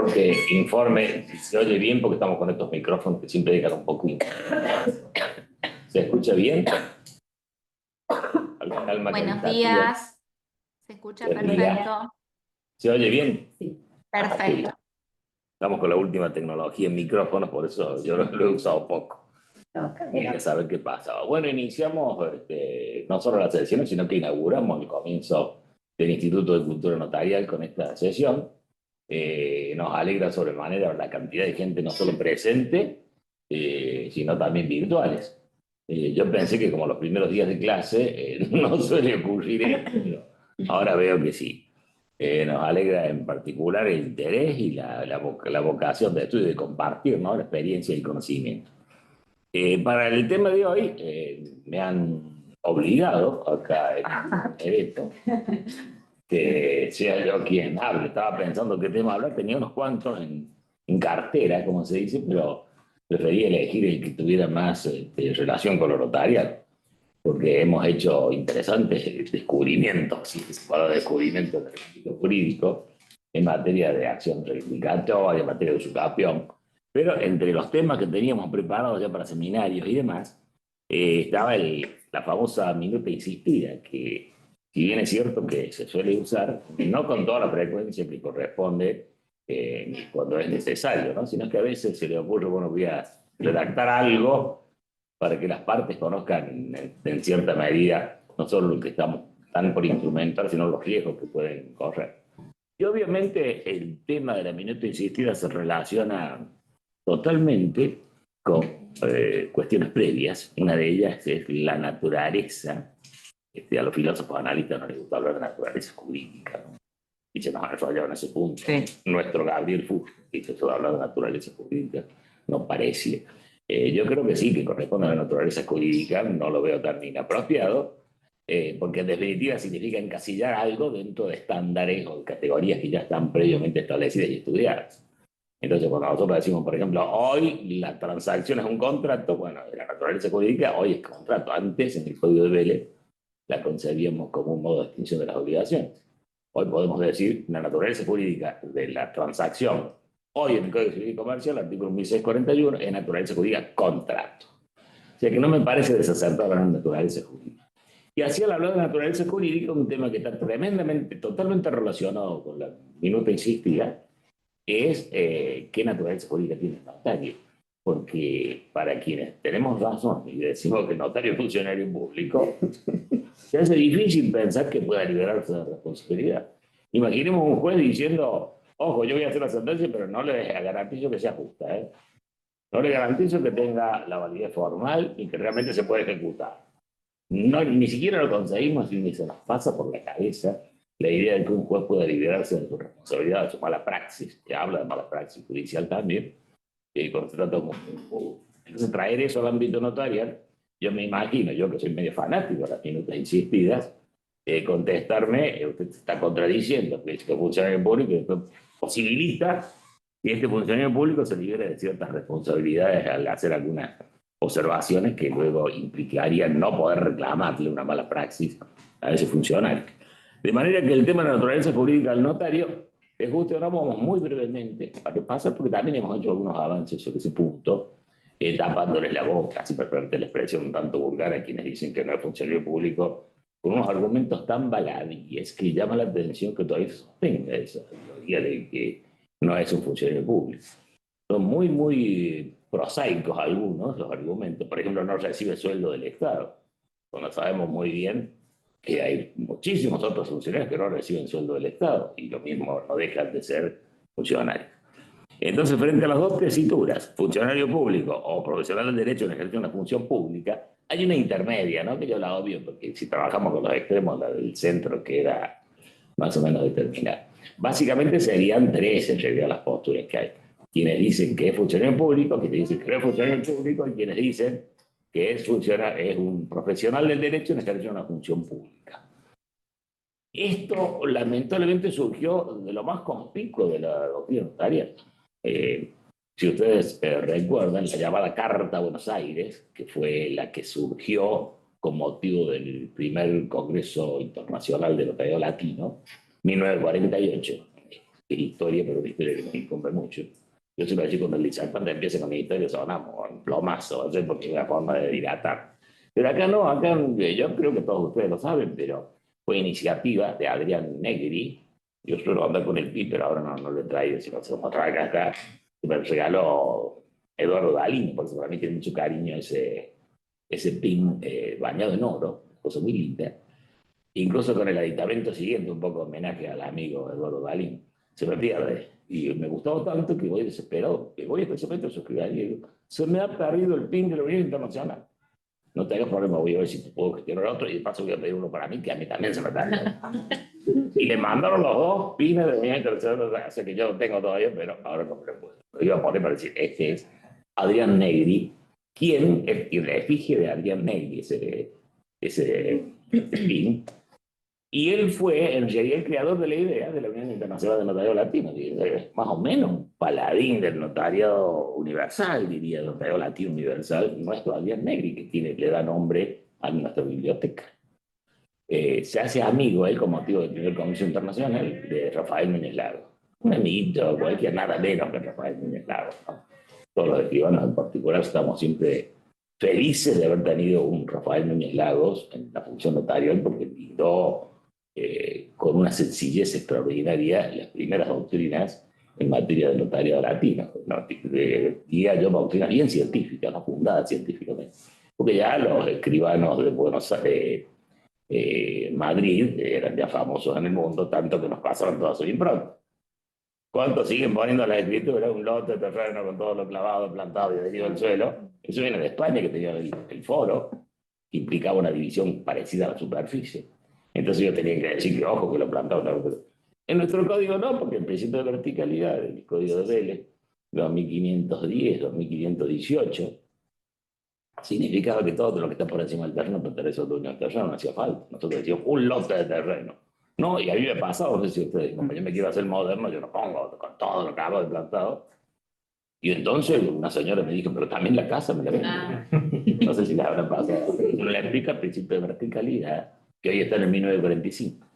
favor que informe si se oye bien, porque estamos con estos micrófonos que siempre dejan un poco incómodos. ¿Se escucha bien? Calma Buenos caritativa. días. ¿Se escucha Buen día. perfecto? ¿Se oye bien? Sí. Perfecto. Estamos con la última tecnología en micrófonos, por eso yo lo he usado poco. Quería saber qué pasa. Bueno, iniciamos no solo la sesión, sino que inauguramos el comienzo del Instituto de Cultura Notarial con esta sesión. Nos alegra sobremanera la cantidad de gente no solo presente, sino también virtuales. Yo pensé que como los primeros días de clase no suele ocurrir esto, pero ahora veo que sí. Nos alegra en particular el interés y la vocación de estudio y de compartir, ¿no?, la experiencia y el conocimiento. Para el tema de hoy, me han obligado acá en esto que sea yo quien hable. Estaba pensando qué tema hablar, tenía unos cuantos en cartera, como se dice, pero preferí elegir el que tuviera más relación con lo notarial, porque hemos hecho interesantes descubrimientos, si se puede hablar de descubrimientos del ámbito jurídico, en materia de acción reivindicatoria, en materia de usucapión. Pero entre los temas que teníamos preparados ya para seminarios y demás, estaba la famosa minuta insistida, que si bien es cierto que se suele usar, no con toda la frecuencia que corresponde cuando es necesario, ¿no?, sino que a veces se le ocurre, bueno, voy a redactar algo para que las partes conozcan en cierta medida no solo lo que están por instrumentar, sino los riesgos que pueden correr. Y obviamente el tema de la minuta insistida se relaciona totalmente con cuestiones previas. Una de ellas es la naturaleza. A los filósofos analistas no les gusta hablar de naturaleza jurídica, ¿no? Y se nos han enrollado en ese punto. Sí. Nuestro Gabriel Fusco dice eso de hablar de naturaleza jurídica, no parece. Yo creo que sí, que corresponde a la naturaleza jurídica, no lo veo tan inapropiado, porque en definitiva significa encasillar algo dentro de estándares o categorías que ya están previamente establecidas y estudiadas. Entonces, cuando nosotros decimos, por ejemplo, hoy la transacción es un contrato, bueno, de la naturaleza jurídica, hoy es contrato. Antes, en el Código de Vélez, la concebíamos como un modo de extinción de las obligaciones. Hoy podemos decir la naturaleza jurídica de la transacción. Hoy en el Código Civil y Comercial, el artículo 1641, es naturaleza jurídica contrato. O sea que no me parece desacertado hablar de naturaleza jurídica. Y así al hablar de naturaleza jurídica, un tema que está totalmente relacionado con la minuta insistida, es qué naturaleza jurídica tiene el notario. Porque para quienes tenemos razón y decimos que el notario es funcionario público, se hace difícil pensar que pueda liberarse de responsabilidad. Imaginemos un juez diciendo, ojo, yo voy a hacer la sentencia, pero no le garantizo que sea justa, ¿eh? No le garantizo que tenga la validez formal y que realmente se pueda ejecutar. No, ni siquiera lo conseguimos y ni se nos pasa por la cabeza la idea de que un juez pueda liberarse de su responsabilidad, de su mala praxis, que habla de mala praxis judicial también, y cuando se trata entonces traer eso al ámbito notarial, yo me imagino, yo que soy medio fanático de las minutas insistidas, contestarme, usted se está contradiciendo, que es que funcionario público posibilita que este funcionario público se libere de ciertas responsabilidades al hacer algunas observaciones que luego implicarían no poder reclamarle una mala praxis a ese funcionario. De manera que el tema de la naturaleza jurídica del notario, les guste o no, vamos muy brevemente a qué pasa, porque también hemos hecho algunos avances sobre ese punto, tapándoles la boca, si permite la expresión un tanto vulgar a quienes dicen que no es funcionario público, con unos argumentos tan baladíes que llama la atención que todavía se sostenga esa teoría de que no es un funcionario público. Son muy, muy prosaicos algunos los argumentos. Por ejemplo, no recibe sueldo del Estado, cuando sabemos muy bien que hay muchísimos otros funcionarios que no reciben sueldo del Estado y lo mismo no dejan de ser funcionarios. Entonces, frente a las dos tesituras, funcionario público o profesional del derecho en ejercer una función pública, hay una intermedia, ¿no?, que yo la obvio, porque si trabajamos con los extremos, la del centro queda más o menos determinada. Básicamente serían tres en realidad las posturas que hay. Quienes dicen que es funcionario público, quienes dicen que no es funcionario público, y quienes dicen que es un profesional del derecho en ejercer una función pública. Esto lamentablemente surgió de lo más conspicuo de la doctrina notarial. Si ustedes recuerdan la llamada Carta a Buenos Aires, que fue la que surgió con motivo del primer Congreso Internacional de Notariado Latino, 1948, historia, pero una historia que me incumbe mucho. Yo siempre decir, cuando el disertante empieza con mi historia, sonamos un plomazo, ¿sí? Porque es una forma de dilatar. Pero acá no, acá yo creo que todos ustedes lo saben, pero fue iniciativa de Adrián Negri. Yo suelo andar con el PIN, pero ahora no lo he traído, sino se lo trae acá. Que me regaló Eduardo Dalín, porque para mí tiene mucho cariño ese PIN bañado en oro, cosa muy linda. Incluso con el aditamento siguiente, un poco homenaje al amigo Eduardo Dalín, se me pierde. Y me gustó tanto que voy desesperado, que voy a este momento a suscribir y digo, se me ha perdido el PIN de la Unión Internacional. No tengas problema, voy a ver si puedo gestionar otro y de paso voy a pedir uno para mí, que a mí también se me perdió. Y le mandaron los dos pines de la Unión Internacional, así que yo lo tengo todavía, pero ahora no me lo puedo. Lo iba a poner para decir, este es Adrián Negri, quien es la efigie de Adrián Negri, ese pin. Y él fue, en realidad, el creador de la idea de la Unión Internacional de Notariado Latino, más o menos un paladín del notariado universal, diría, el notariado latino universal, nuestro Adrián Negri, que le da nombre a nuestra biblioteca. Se hace amigo, él, con motivo del primer Congreso Internacional, de Rafael Núñez Lago. Un amiguito, cualquier, nada menos que Rafael Núñez Lago, ¿no? Todos los escribanos en particular estamos siempre felices de haber tenido un Rafael Núñez Lagos en la función notarial, porque brindó con una sencillez extraordinaria las primeras doctrinas en materia de notariado latino. ¿No? Diría yo, doctrinas bien científicas, no fundadas científicamente. Porque ya los escribanos de Buenos Aires, Madrid, eran ya famosos en el mundo, tanto que nos pasaron toda su impronta. ¿Cuántos siguen poniendo la escritura? Un lote de terreno con todo lo clavado, plantado y adherido al suelo. Eso viene de España, que tenía el foro, que implicaba una división parecida a la superficie. Entonces yo tenía que decir que, ojo, que lo plantaba. En nuestro código no, porque el principio de verticalidad del código de Vélez, 2510, 2518, significaba que todo lo que está por encima del terreno pertenece al dueño del terreno, no hacía falta. Nosotros decíamos un lote de terreno. No, y a mí me ha pasado, no sé si ustedes, como yo me quiero hacer moderno, yo lo pongo con todo lo que hago de plantado. Y entonces una señora me dijo, pero también la casa me la vende. No sé si les habrá pasado. Uno le explica el principio de verticalidad, que hoy está en el 1945.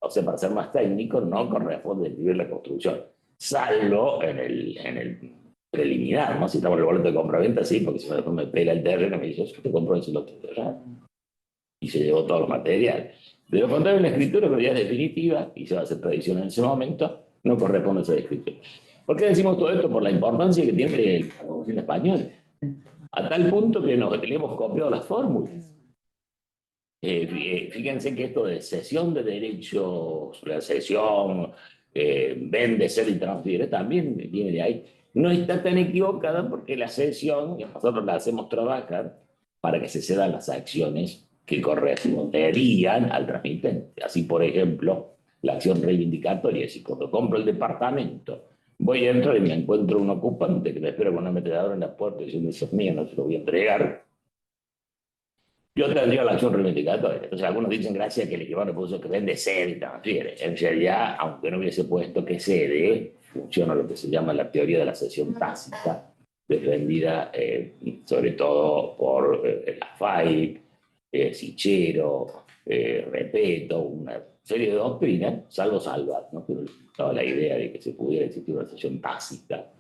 O sea, para ser más técnico, no corresponde escribir la construcción, salvo en el preliminar, ¿no? Si estamos en el boleto de compra-venta, sí, porque si después me pela el terreno y me dice, yo te compro ese lote de terreno. Y se llevó todos los materiales. De lo contrario, en la escritura, pero ya es definitiva, y se va a hacer tradición en ese momento, no corresponde a esa escritura. ¿Por qué decimos todo esto? Por la importancia que tiene la Constitución española. A tal punto que nos tenemos copiado las fórmulas. Fíjense que esto de cesión de derechos, la cesión, vende, ser y transfiere, también viene de ahí. No está tan equivocada porque la cesión, nosotros la hacemos trabajar para que se cedan las acciones que corresponderían al transmitente. Así, por ejemplo, la acción reivindicatoria, si cuando compro el departamento voy a entrar y me encuentro un ocupante que me espera con una metedadora en la puerta diciendo, eso es mío, no se lo voy a entregar, yo tendría la acción reivindicatoria. Entonces algunos dicen, gracias que el escribano puso que vende, cede y transfiere. En realidad, aunque no hubiese puesto que cede, funciona lo que se llama la teoría de la cesión tácita, defendida sobre todo por la FAI, Sichero, Repeto, una serie de doctrinas, salvo Salvat, ¿no? Pero estaba la idea de que se pudiera existir una cesión tácita.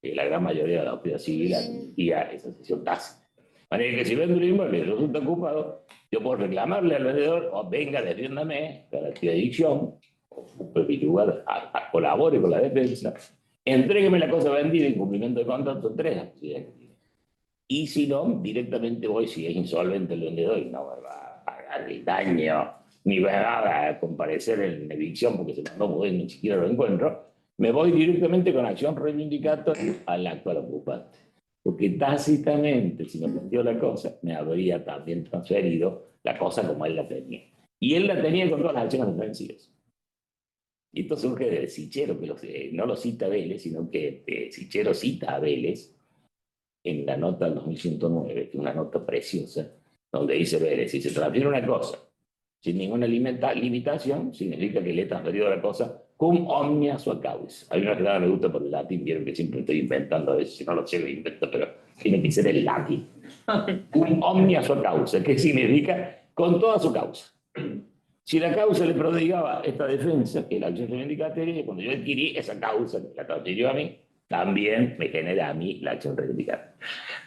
La gran mayoría de la doctrina civil admitía esa cesión tácita. De manera que si vendo un inmueble y resulta ocupado, yo puedo reclamarle al vendedor, o venga, defiéndame, garantía de adicción, ocupe mi lugar, colabore con la defensa, entrégueme la cosa vendida en cumplimiento de contrato, entrega. Y si no, directamente voy, si es insolvente el vendedor y no me va a pagar el daño, ni va a comparecer en evicción porque se mandó mover, ni siquiera lo encuentro, me voy directamente con acción reivindicatoria al actual ocupante. Porque tácitamente, si me planteó la cosa, me habría también transferido la cosa como él la tenía. Y él la tenía con todas las acciones defensivas. Y esto surge de Sichero, que no lo cita Vélez, sino que Sichero cita a Vélez en la nota del 2109, que es una nota preciosa, donde dice Vélez, si se transfiere una cosa sin ninguna limitación, significa que le he transferido la cosa cum omnia sua causa. Hay una que me gusta por el latín, vieron que siempre estoy inventando a veces, si no lo sé, lo invento, pero tiene que ser el latín. Cum omnia sua causa, que significa con toda su causa. Si la causa le prodigaba esta defensa, que es la acción reivindicatoria, cuando yo adquirí esa causa, que la transfirió a mí, también me genera a mí la acción reivindicatoria.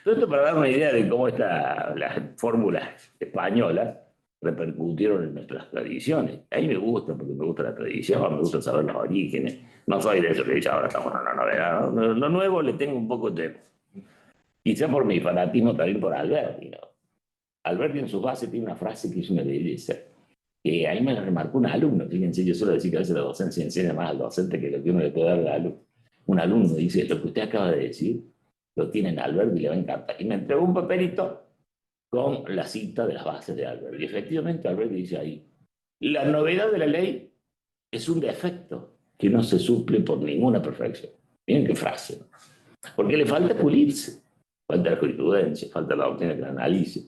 Todo esto para dar una idea de cómo las fórmulas españolas repercutieron en nuestras tradiciones. A mí me gusta, porque me gusta la tradición, me gusta saber los orígenes. No soy de eso que dice ahora estamos en una novedad. Lo nuevo le tengo un poco de... Quizá por mi fanatismo también por Alberti, ¿no? Alberti en su base tiene una frase que es una belleza, que a mí me la remarcó un alumno. Fíjense, yo suelo decir que a veces la docencia enseña más al docente que lo que uno le puede dar al alumno. Un alumno dice, lo que usted acaba de decir, lo tiene en Alberti y le va a encantar. Y me entregó un papelito con la cita de las bases de Alberti. Y efectivamente Alberti dice ahí, la novedad de la ley es un defecto que no se suple por ninguna perfección. Miren qué frase, ¿no? Porque le falta pulirse, falta la jurisprudencia, falta la doctrina que la analice.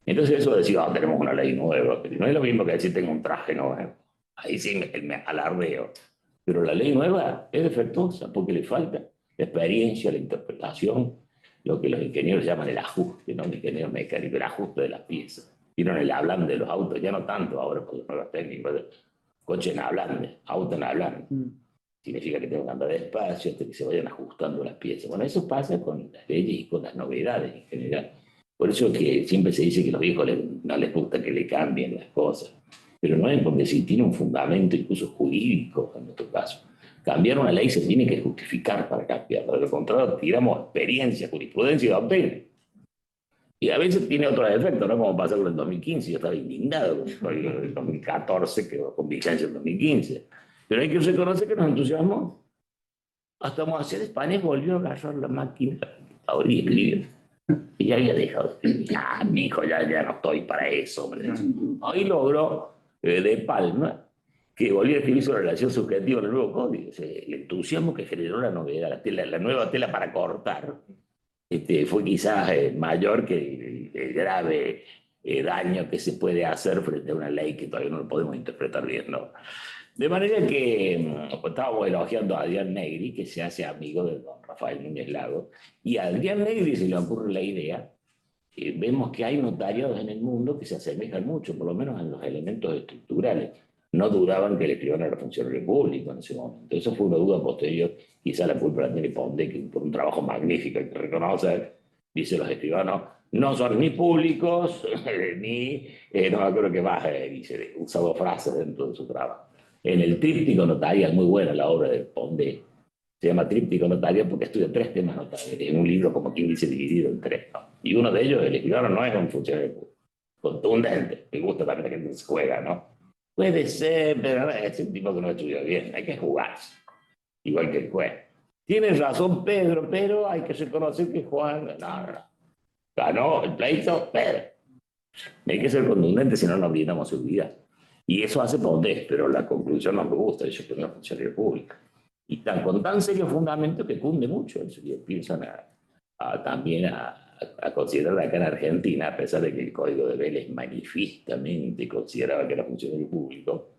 Entonces eso de decir, oh, tenemos una ley nueva, no es lo mismo que decir tengo un traje nuevo. Ahí sí me alardeo. Pero la ley nueva es defectuosa porque le falta la experiencia, la interpretación, lo que los ingenieros llaman el ajuste, ¿no? El ingeniero mecánico, el ajuste de las piezas. Vieron el hablante de los autos, ya no tanto ahora por las nuevas técnicas, coche en hablante, auto en hablante. Significa que tengo que andar despacio hasta que se vayan ajustando las piezas. Bueno, eso pasa con las leyes y con las novedades en general. Por eso es que siempre se dice que a los viejos no les gusta que le cambien las cosas. Pero no es porque si tiene un fundamento incluso jurídico, en nuestro caso. Cambiar una ley se tiene que justificar para cambiarla. De lo contrario, tiramos experiencia, jurisprudencia y doctrina. Y a veces tiene otros efectos, ¿no? Como pasó con el 2015. Yo estaba indignado con el 2014, que con vigencia en 2015. Pero hay que reconocer que nos entusiasmó. Hasta Moisés España volvió a agarrar la máquina ahora y escribir. Y ya había dejado de escribir. Ah, mijo, ya no estoy para eso. Hombre. Hoy logró de Palma que volvió a escribir su relación subjetiva en el nuevo código. O sea, el entusiasmo que generó la novedad, la nueva tela para cortar, fue quizás mayor que el grave daño que se puede hacer frente a una ley que todavía no lo podemos interpretar bien, ¿no? De manera que estábamos elogiando a Adrián Negri, que se hace amigo de don Rafael Núñez Lago, y a Adrián Negri se le ocurre la idea, vemos que hay notariados en el mundo que se asemejan mucho, por lo menos en los elementos estructurales. No dudaban que el escribano era funcionario público en ese momento. Eso fue una duda posterior, quizá la culpa la tiene Pondé, que por un trabajo magnífico hay que reconocer, dice los escribanos, no son ni públicos, ni, no me acuerdo qué más, dice, usaba frases dentro de su trabajo. En el tríptico notarial, muy buena la obra de Pondé, se llama Tríptico Notarial porque estudia 3 temas notariales, en un libro como quien dice dividido en 3, ¿no? Y uno de ellos, el escribano, no es un funcionario público, contundente, me gusta también la gente que se juega, ¿no? Puede ser, pero es un tipo que no estudió bien, hay que jugarse, igual que el juez. Tienes razón, Pedro, pero hay que reconocer que Juan no. Ganó el pleito, Pedro. Hay que ser contundente, si no nos brindamos seguridad. Y eso hace Pondé, pero la conclusión no me gusta, yo que no es funcionario público. Y con tan serio fundamento que cunde mucho. Empiezan también a considerar acá en Argentina, a pesar de que el Código de Vélez manifiestamente consideraba que era funcionario público,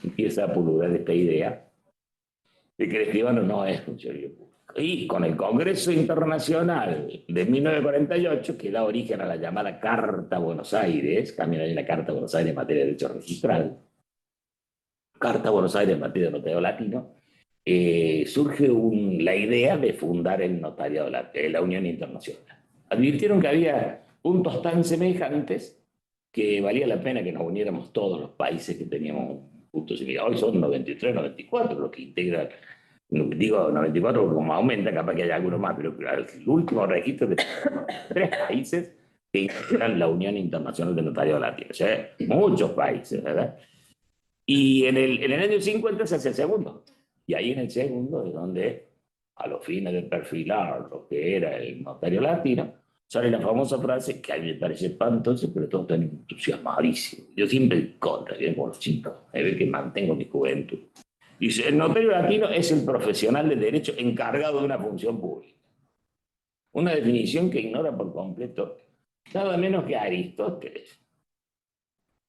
empieza a pulular esta idea de que el escribano no es funcionario público. Y con el Congreso Internacional de 1948, que da origen a la llamada Carta Buenos Aires, también hay la Carta Buenos Aires en materia de derecho registral, Carta Buenos Aires en materia de notariado latino, surge la idea de fundar el notariado, la Unión Internacional. Advirtieron que había puntos tan semejantes que valía la pena que nos uniéramos todos los países que teníamos puntos similares. Hoy son 93, 94 los que integran, digo 94 porque como aumenta, capaz que haya algunos más, pero el último registro que tenemos 3 países que integran la Unión Internacional de Notariado Latino. O sea, muchos países, ¿verdad? Y en el año 50 se hace el segundo. Y ahí en el segundo es donde, a los fines de perfilar lo que era el notario latino, sale la famosa frase que a mí me parece espantosa, pero todos están entusiasmadísimos. Yo siempre en contra, bien con los chicos, a ver que mantengo mi juventud. Dice, el notario latino es el profesional de derecho encargado de una función pública. Una definición que ignora por completo nada menos que Aristóteles.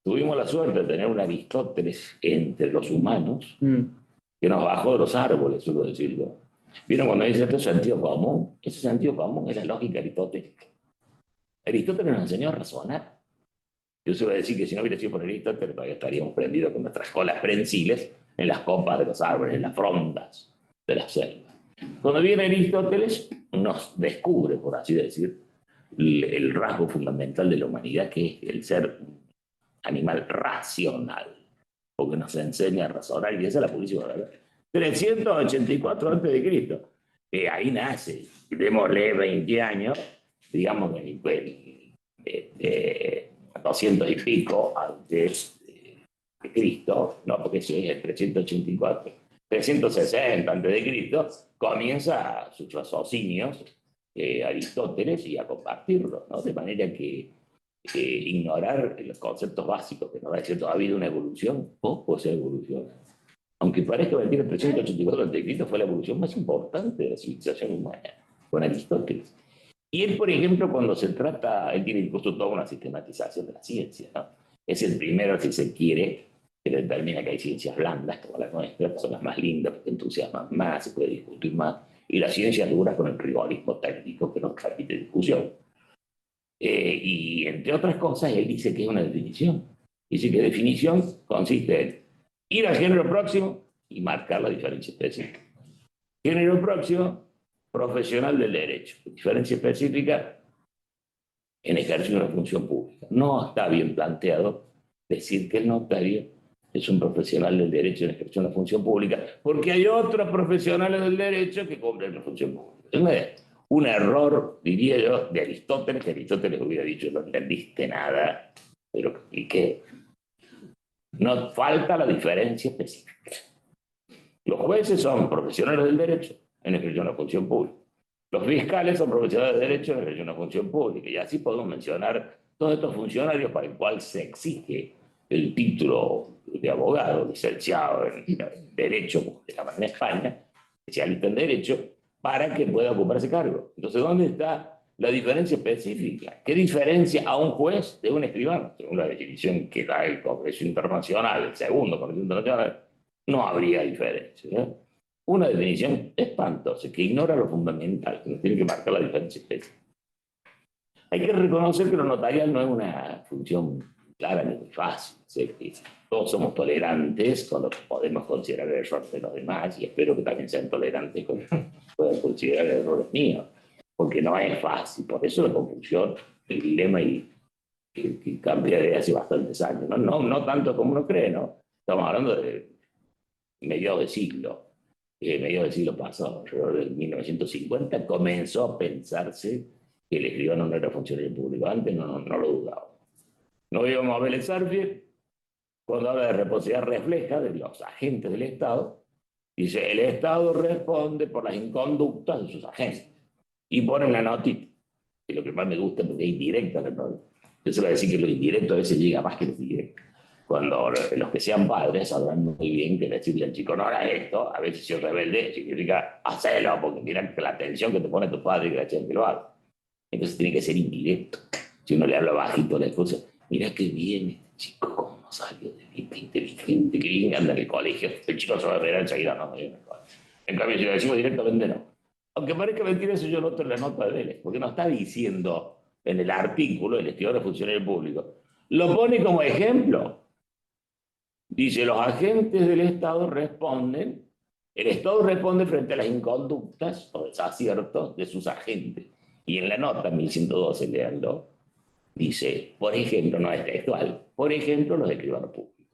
Tuvimos la suerte de tener un Aristóteles entre los humanos que nos bajó de los árboles, suelo decirlo. ¿Vieron cuando dice esto es sentido común? Ese sentido común es la lógica aristotélica. Aristóteles nos enseñó a razonar. Yo suelo decir que si no hubiera sido por Aristóteles, todavía estaríamos prendidos con nuestras colas prensiles en las copas de los árboles, en las frondas de la selva. Cuando viene Aristóteles, nos descubre, por así decir, el rasgo fundamental de la humanidad, que es el ser animal racional, porque nos enseña a razonar, y esa es la purísima verdad. 384 a.C., ahí nace, démosle 20 años, digamos que 200 y pico antes de Cristo, no, porque eso es el 384, 360 antes de Cristo, comienza sus raciocinios Aristóteles y a compartirlos, ¿no? De manera que ignorar los conceptos básicos que nos va a decir todavía de una evolución, poco se evoluciona. Aunque parezca mentir, el 384 a.C. fue la evolución más importante de la civilización humana, con Aristóteles. Y él, por ejemplo, cuando se trata, él tiene incluso toda una sistematización de la ciencia, ¿no? Es el primero, si se quiere, que determina que hay ciencias blandas, como las nuestras, que son las más lindas, porque entusiasman más, se puede discutir más, y las ciencias duras con el rigorismo técnico que no permite discusión. Y entre otras cosas, él dice que es una definición. Dice que definición consiste en ir al género próximo y marcar la diferencia específica. Género próximo, profesional del derecho. Diferencia específica en ejercer una función pública. No está bien planteado decir que el notario es un profesional del derecho en ejercer una función pública, porque hay otros profesionales del derecho que cumplen una función pública. Es un error, diría yo, de Aristóteles, que Aristóteles hubiera dicho: no entendiste nada, pero ¿y qué? Nos falta la diferencia específica. Los jueces son profesionales del derecho en ejercer una función pública. Los fiscales son profesionales de derecho en ejercer una función pública. Y así podemos mencionar todos estos funcionarios para el cual se exige el título de abogado, licenciado en Derecho, como se llama en España, especialista en Derecho, para que pueda ocupar ese cargo. Entonces, ¿dónde está la diferencia específica? ¿Qué diferencia a un juez de un escribano? Según la definición que da el Congreso Internacional, el segundo Congreso Internacional, no habría diferencia, ¿eh? Una definición espantosa que ignora lo fundamental, que nos tiene que marcar la diferencia específica. Hay que reconocer que lo notarial no es una función clara ni muy fácil. Todos somos tolerantes con lo que podemos considerar el error de los demás, y espero que también sean tolerantes con lo que puedan considerar errores míos, porque no es fácil. Por eso la confusión, el dilema que cambia de hace bastantes años. No tanto como uno cree, ¿no? Estamos hablando de mediados de siglo. Mediados del siglo pasado, alrededor de 1950, comenzó a pensarse que el escribano no era funcionario público. Antes no lo dudaba. No íbamos a ver el Sarfield, cuando habla de responsabilidad refleja de los agentes del Estado, dice: el Estado responde por las inconductas de sus agentes. Y pone una notita, que es lo que más me gusta porque es indirecta la nota. Yo se va a decir que lo indirecto a veces llega más que lo directo. Cuando los que sean padres sabrán muy bien que decirle al chico: no haga esto, a veces si es rebelde, significa hacelo, porque mira la atención que te pone tu padre que la que lo haga. Entonces tiene que ser indirecto. Si uno le habla bajito a la esposa: mira qué bien este chico, cómo no salió de bien, qué inteligente, qué bien anda en el colegio. El chico se va a ver enseguida, no. En cambio, si lo decimos directamente, no. Aunque parezca mentira, eso yo noto en la nota de Vélez, porque no está diciendo en el artículo, el escritor de funcionario público, lo pone como ejemplo. Dice: los agentes del Estado responden, el Estado responde frente a las inconductas o desaciertos de sus agentes. Y en la nota 1112, leanlo, dice, por ejemplo, no es textual, por ejemplo, los escribanos públicos.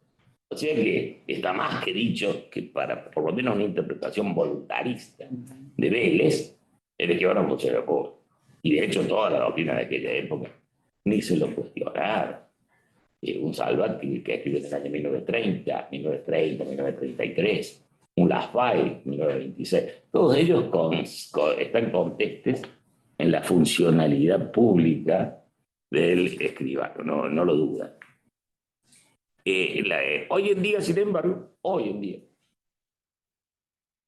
O sea que está más que dicho que para por lo menos una interpretación voluntarista de Vélez, el escribano funcionario público. Y de hecho toda la doctrina de aquella época ni se lo cuestionaron. Un Salvat que escribe en el año 1930, 1933, un Lafay, 1926, todos ellos están contestes en la funcionalidad pública del escribano, no lo dudan. Hoy en día, sin embargo,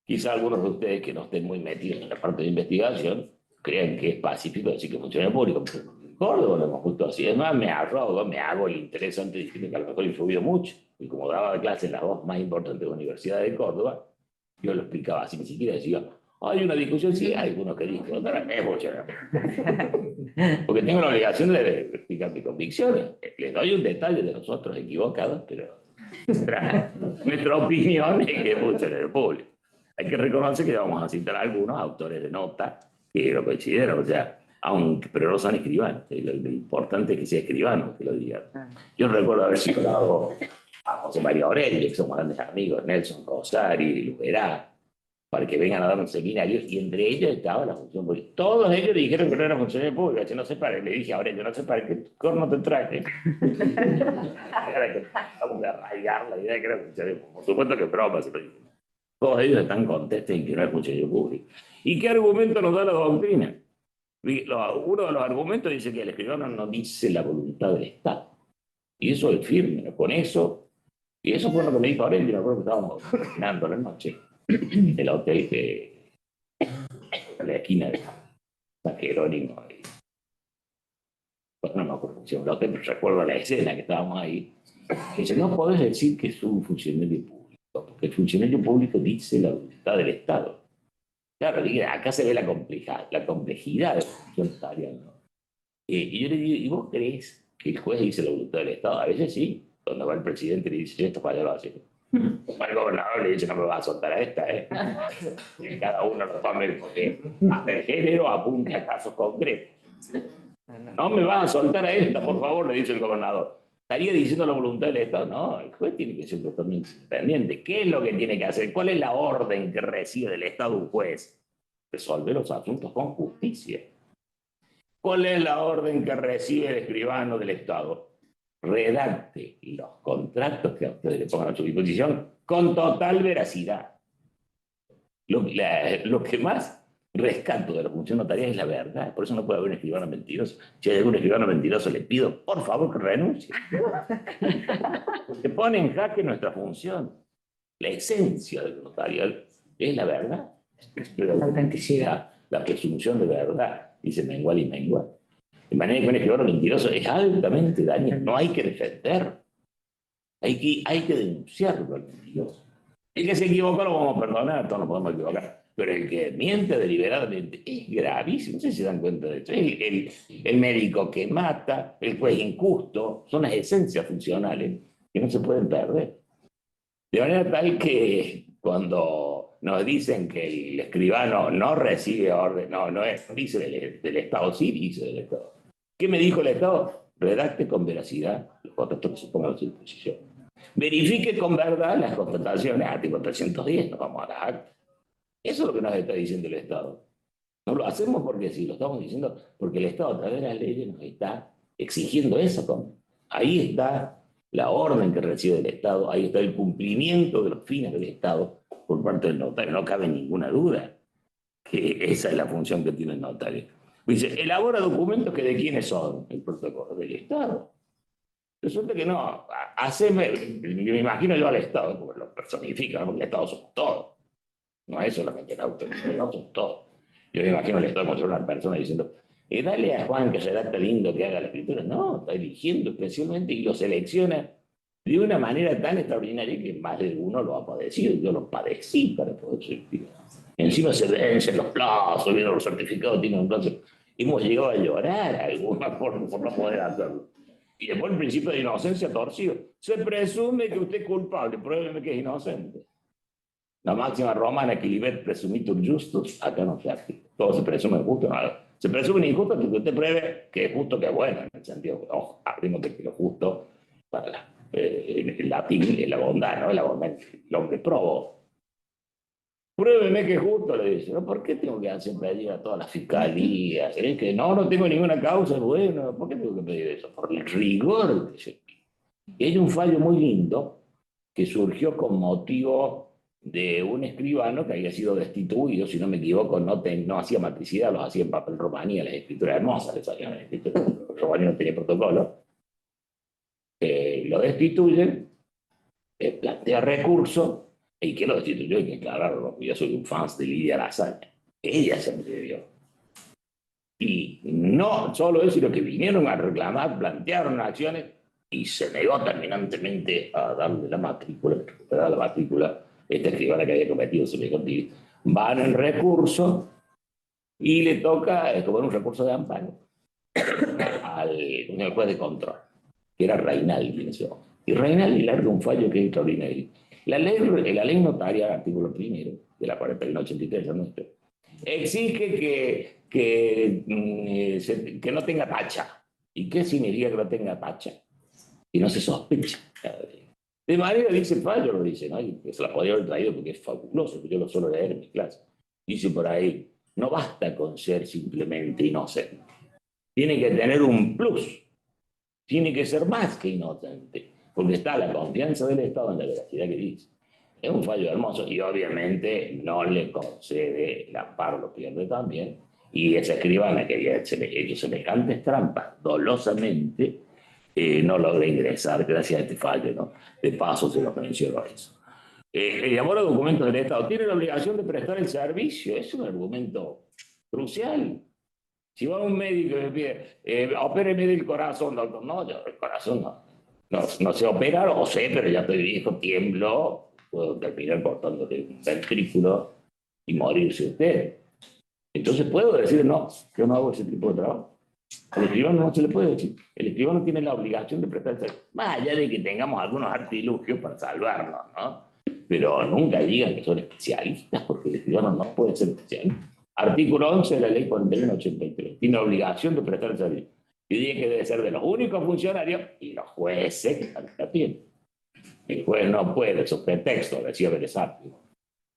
quizá algunos de ustedes que no estén muy metidos en la parte de investigación crean que es pacífico decir que funciona público. En Córdoba lo hemos puesto así. Es más, me hago el interesante diciendo que a lo mejor he influido mucho. Y como daba clase en las dos más importantes universidades de Córdoba, yo lo explicaba así, ni siquiera decía: Hay una discusión, sí, hay algunos que dicen, otra es funcionario. Porque tengo la obligación de explicar mis convicciones. Les doy un detalle de los otros equivocados, pero nuestra opinión es que es funcionario público. Hay que reconocer que vamos a citar a algunos autores de nota que lo consideran, o sea, aunque, pero no son escribanos. Lo importante es que sea escribano, que lo digan. Yo recuerdo haber citado a José María Aurelia, que somos grandes amigos, Nelson Cosari, Luperá, para que vengan a dar un seminario, y entre ellos estaba la función pública. Todos ellos dijeron que no era funcionario público, que no se pare. Le dije a Aurelia, no se pare, ¿qué corno te traje? Vamos a arraigar la idea de que era funcionario público. Por supuesto que broma, se lo dije. Todos ellos están contentos en que no es funcionario público. ¿Y qué argumento nos da la doctrina? Uno de los argumentos dice que el escribano no dice la voluntad del Estado. Y eso es firme, ¿no? Con eso. Y eso fue lo que me dijo Aurelia, me acuerdo que estábamos caminando la noche en el hotel que en la esquina de San Jerónimo. Bueno, no me acuerdo si el hotel, pero recuerdo la escena que estábamos ahí. Y dice, no podés decir que es un funcionario público, porque el funcionario público dice la voluntad del Estado. Claro, acá se ve la complejidad de la función notarial, ¿no? Y yo le digo, ¿y vos crees que el juez dice la voluntad del Estado? A veces sí. Cuando va el presidente y le dice, esto para allá lo hace. O el gobernador le dice, no me vas a soltar a esta, ¿eh? Y cada uno lo tome porque hasta el género apunta a casos concretos. No me vas a soltar a esta, por favor, le dice el gobernador. ¿Estaría diciendo la voluntad del Estado? No, el juez tiene que ser totalmente independiente. ¿Qué es lo que tiene que hacer? ¿Cuál es la orden que recibe del Estado un juez? Resolver los asuntos con justicia. ¿Cuál es la orden que recibe el escribano del Estado? Redacte los contratos que a ustedes le pongan a su disposición con total veracidad. Lo que más rescato de la función notarial es la verdad. Por eso no puede haber un escribano mentiroso. Si hay algún escribano mentiroso, le pido, por favor, que renuncie. Se pone en jaque nuestra función. La esencia del notarial es la verdad. La autenticidad, la presunción de verdad. Dice Mengual y Mengual. De manera que un escribano mentiroso es altamente dañino. No hay que defender. Hay que denunciarlo al mentiroso. El que se equivocó lo vamos a perdonar, todos nos podemos equivocar. Pero el que miente deliberadamente es gravísimo. No sé si se dan cuenta de esto. El médico que mata, el juez injusto, son las esencias funcionales que no se pueden perder. De manera tal que cuando nos dicen que el escribano no recibe orden, no es, dice del Estado, sí dice del Estado. ¿Qué me dijo el Estado? Redacte con veracidad los contratos que se pongan a su disposición. Verifique con verdad las constataciones, artículo 310, nos vamos a las actas. Eso es lo que nos está diciendo el Estado. No lo hacemos porque sí, lo estamos diciendo porque el Estado a través de las leyes nos está exigiendo eso. Ahí está la orden que recibe el Estado, ahí está el cumplimiento de los fines del Estado por parte del notario. No cabe ninguna duda que esa es la función que tiene el notario. Dice, elabora documentos que de quiénes son, el protocolo del Estado. Resulta que no, me imagino yo al Estado, porque lo personifica, ¿no? Porque el Estado somos todos. No es solamente la autoridad, no somos todos. Yo me imagino al Estado como si fuera una persona diciendo, dale a Juan que redacta lindo que haga la escritura. No, está eligiendo especialmente y lo selecciona de una manera tan extraordinaria que más de uno lo ha padecido. Yo lo padecí para poder ser escribano. Encima se vencen los plazos, vienen los certificados, tienen un plazo. Hemos llegado a llorar alguna forma por no poder hacerlo. Y después el principio de inocencia torcido. Se presume que usted es culpable, pruébeme que es inocente. La máxima romana, equilibet presumitur justus, acá no se hace. Todo se presume justo, no. Se presume injusto porque usted pruebe que es justo, que es bueno, en el sentido, ojo, abrimos que lo justo, para el latín es la bondad, ¿no? La bondad, el hombre probó. Pruébeme que es justo, le dice. ¿No? ¿Por qué tengo que hacer pedir a todas las fiscalías? ¿Es que no tengo ninguna causa? Bueno, ¿por qué tengo que pedir eso? Por el rigor. Y hay un fallo muy lindo que surgió con motivo de un escribano que había sido destituido, si no me equivoco, no hacía matricidad, los hacía en papel romanía, las escrituras hermosas, les salían las escrituras, romanía no tenía protocolo. Lo destituyen, plantea recurso. ¿Y quién lo destituyó? Hay que aclararlo, yo soy un fan de Lidia Lasagne. Ella se me y no solo eso, sino que vinieron a reclamar, plantearon acciones y se negó terminantemente a darle la matrícula, recuperar la matrícula, esta escribana que había cometido semejante van en recurso y le toca tomar un recurso de amparo al juez de control, que era Reinaldi en ese momento. Y Reinaldi larga un fallo que es extraordinario. La ley notaria, artículo primero de la 4183 de nuestro, exige que no tenga tacha. ¿Y qué significa que no tenga tacha? Y no se sospecha. De manera, dice el fallo, lo dice, ¿no? Y se la podría haber traído porque es fabuloso, que yo lo suelo leer en mis clases. Dice por ahí, no basta con ser simplemente inocente. Tiene que tener un plus. Tiene que ser más que inocente. Porque está la confianza del Estado en la veracidad que dice. Es un fallo hermoso y obviamente no le concede el amparo, lo pierde también. Y esa escribana que había hecho semejantes trampas dolosamente no logra ingresar gracias a este fallo, ¿no? De paso se lo menciono eso. El llamó a documentos del Estado. Tiene la obligación de prestar el servicio. Es un argumento crucial. Si va a un médico y me pide, opéreme del corazón, doctor. No, yo el corazón no sé operar, o sé, pero ya estoy viejo, tiemblo, puedo terminar cortándole un ventrículo y morirse usted. Entonces puedo decir, no, yo no hago ese tipo de trabajo. Al escribano no se le puede decir. El escribano tiene la obligación de prestar servicio. Más allá de que tengamos algunos artilugios para salvarnos, ¿no? Pero nunca digan que son especialistas, porque el escribano no puede ser especialista. Artículo 11 de la ley 4183. Tiene obligación de prestar servicio. Y dice que debe ser de los únicos funcionarios y los jueces que la tienen. El juez no puede, esos pretextos, decía Beresapio.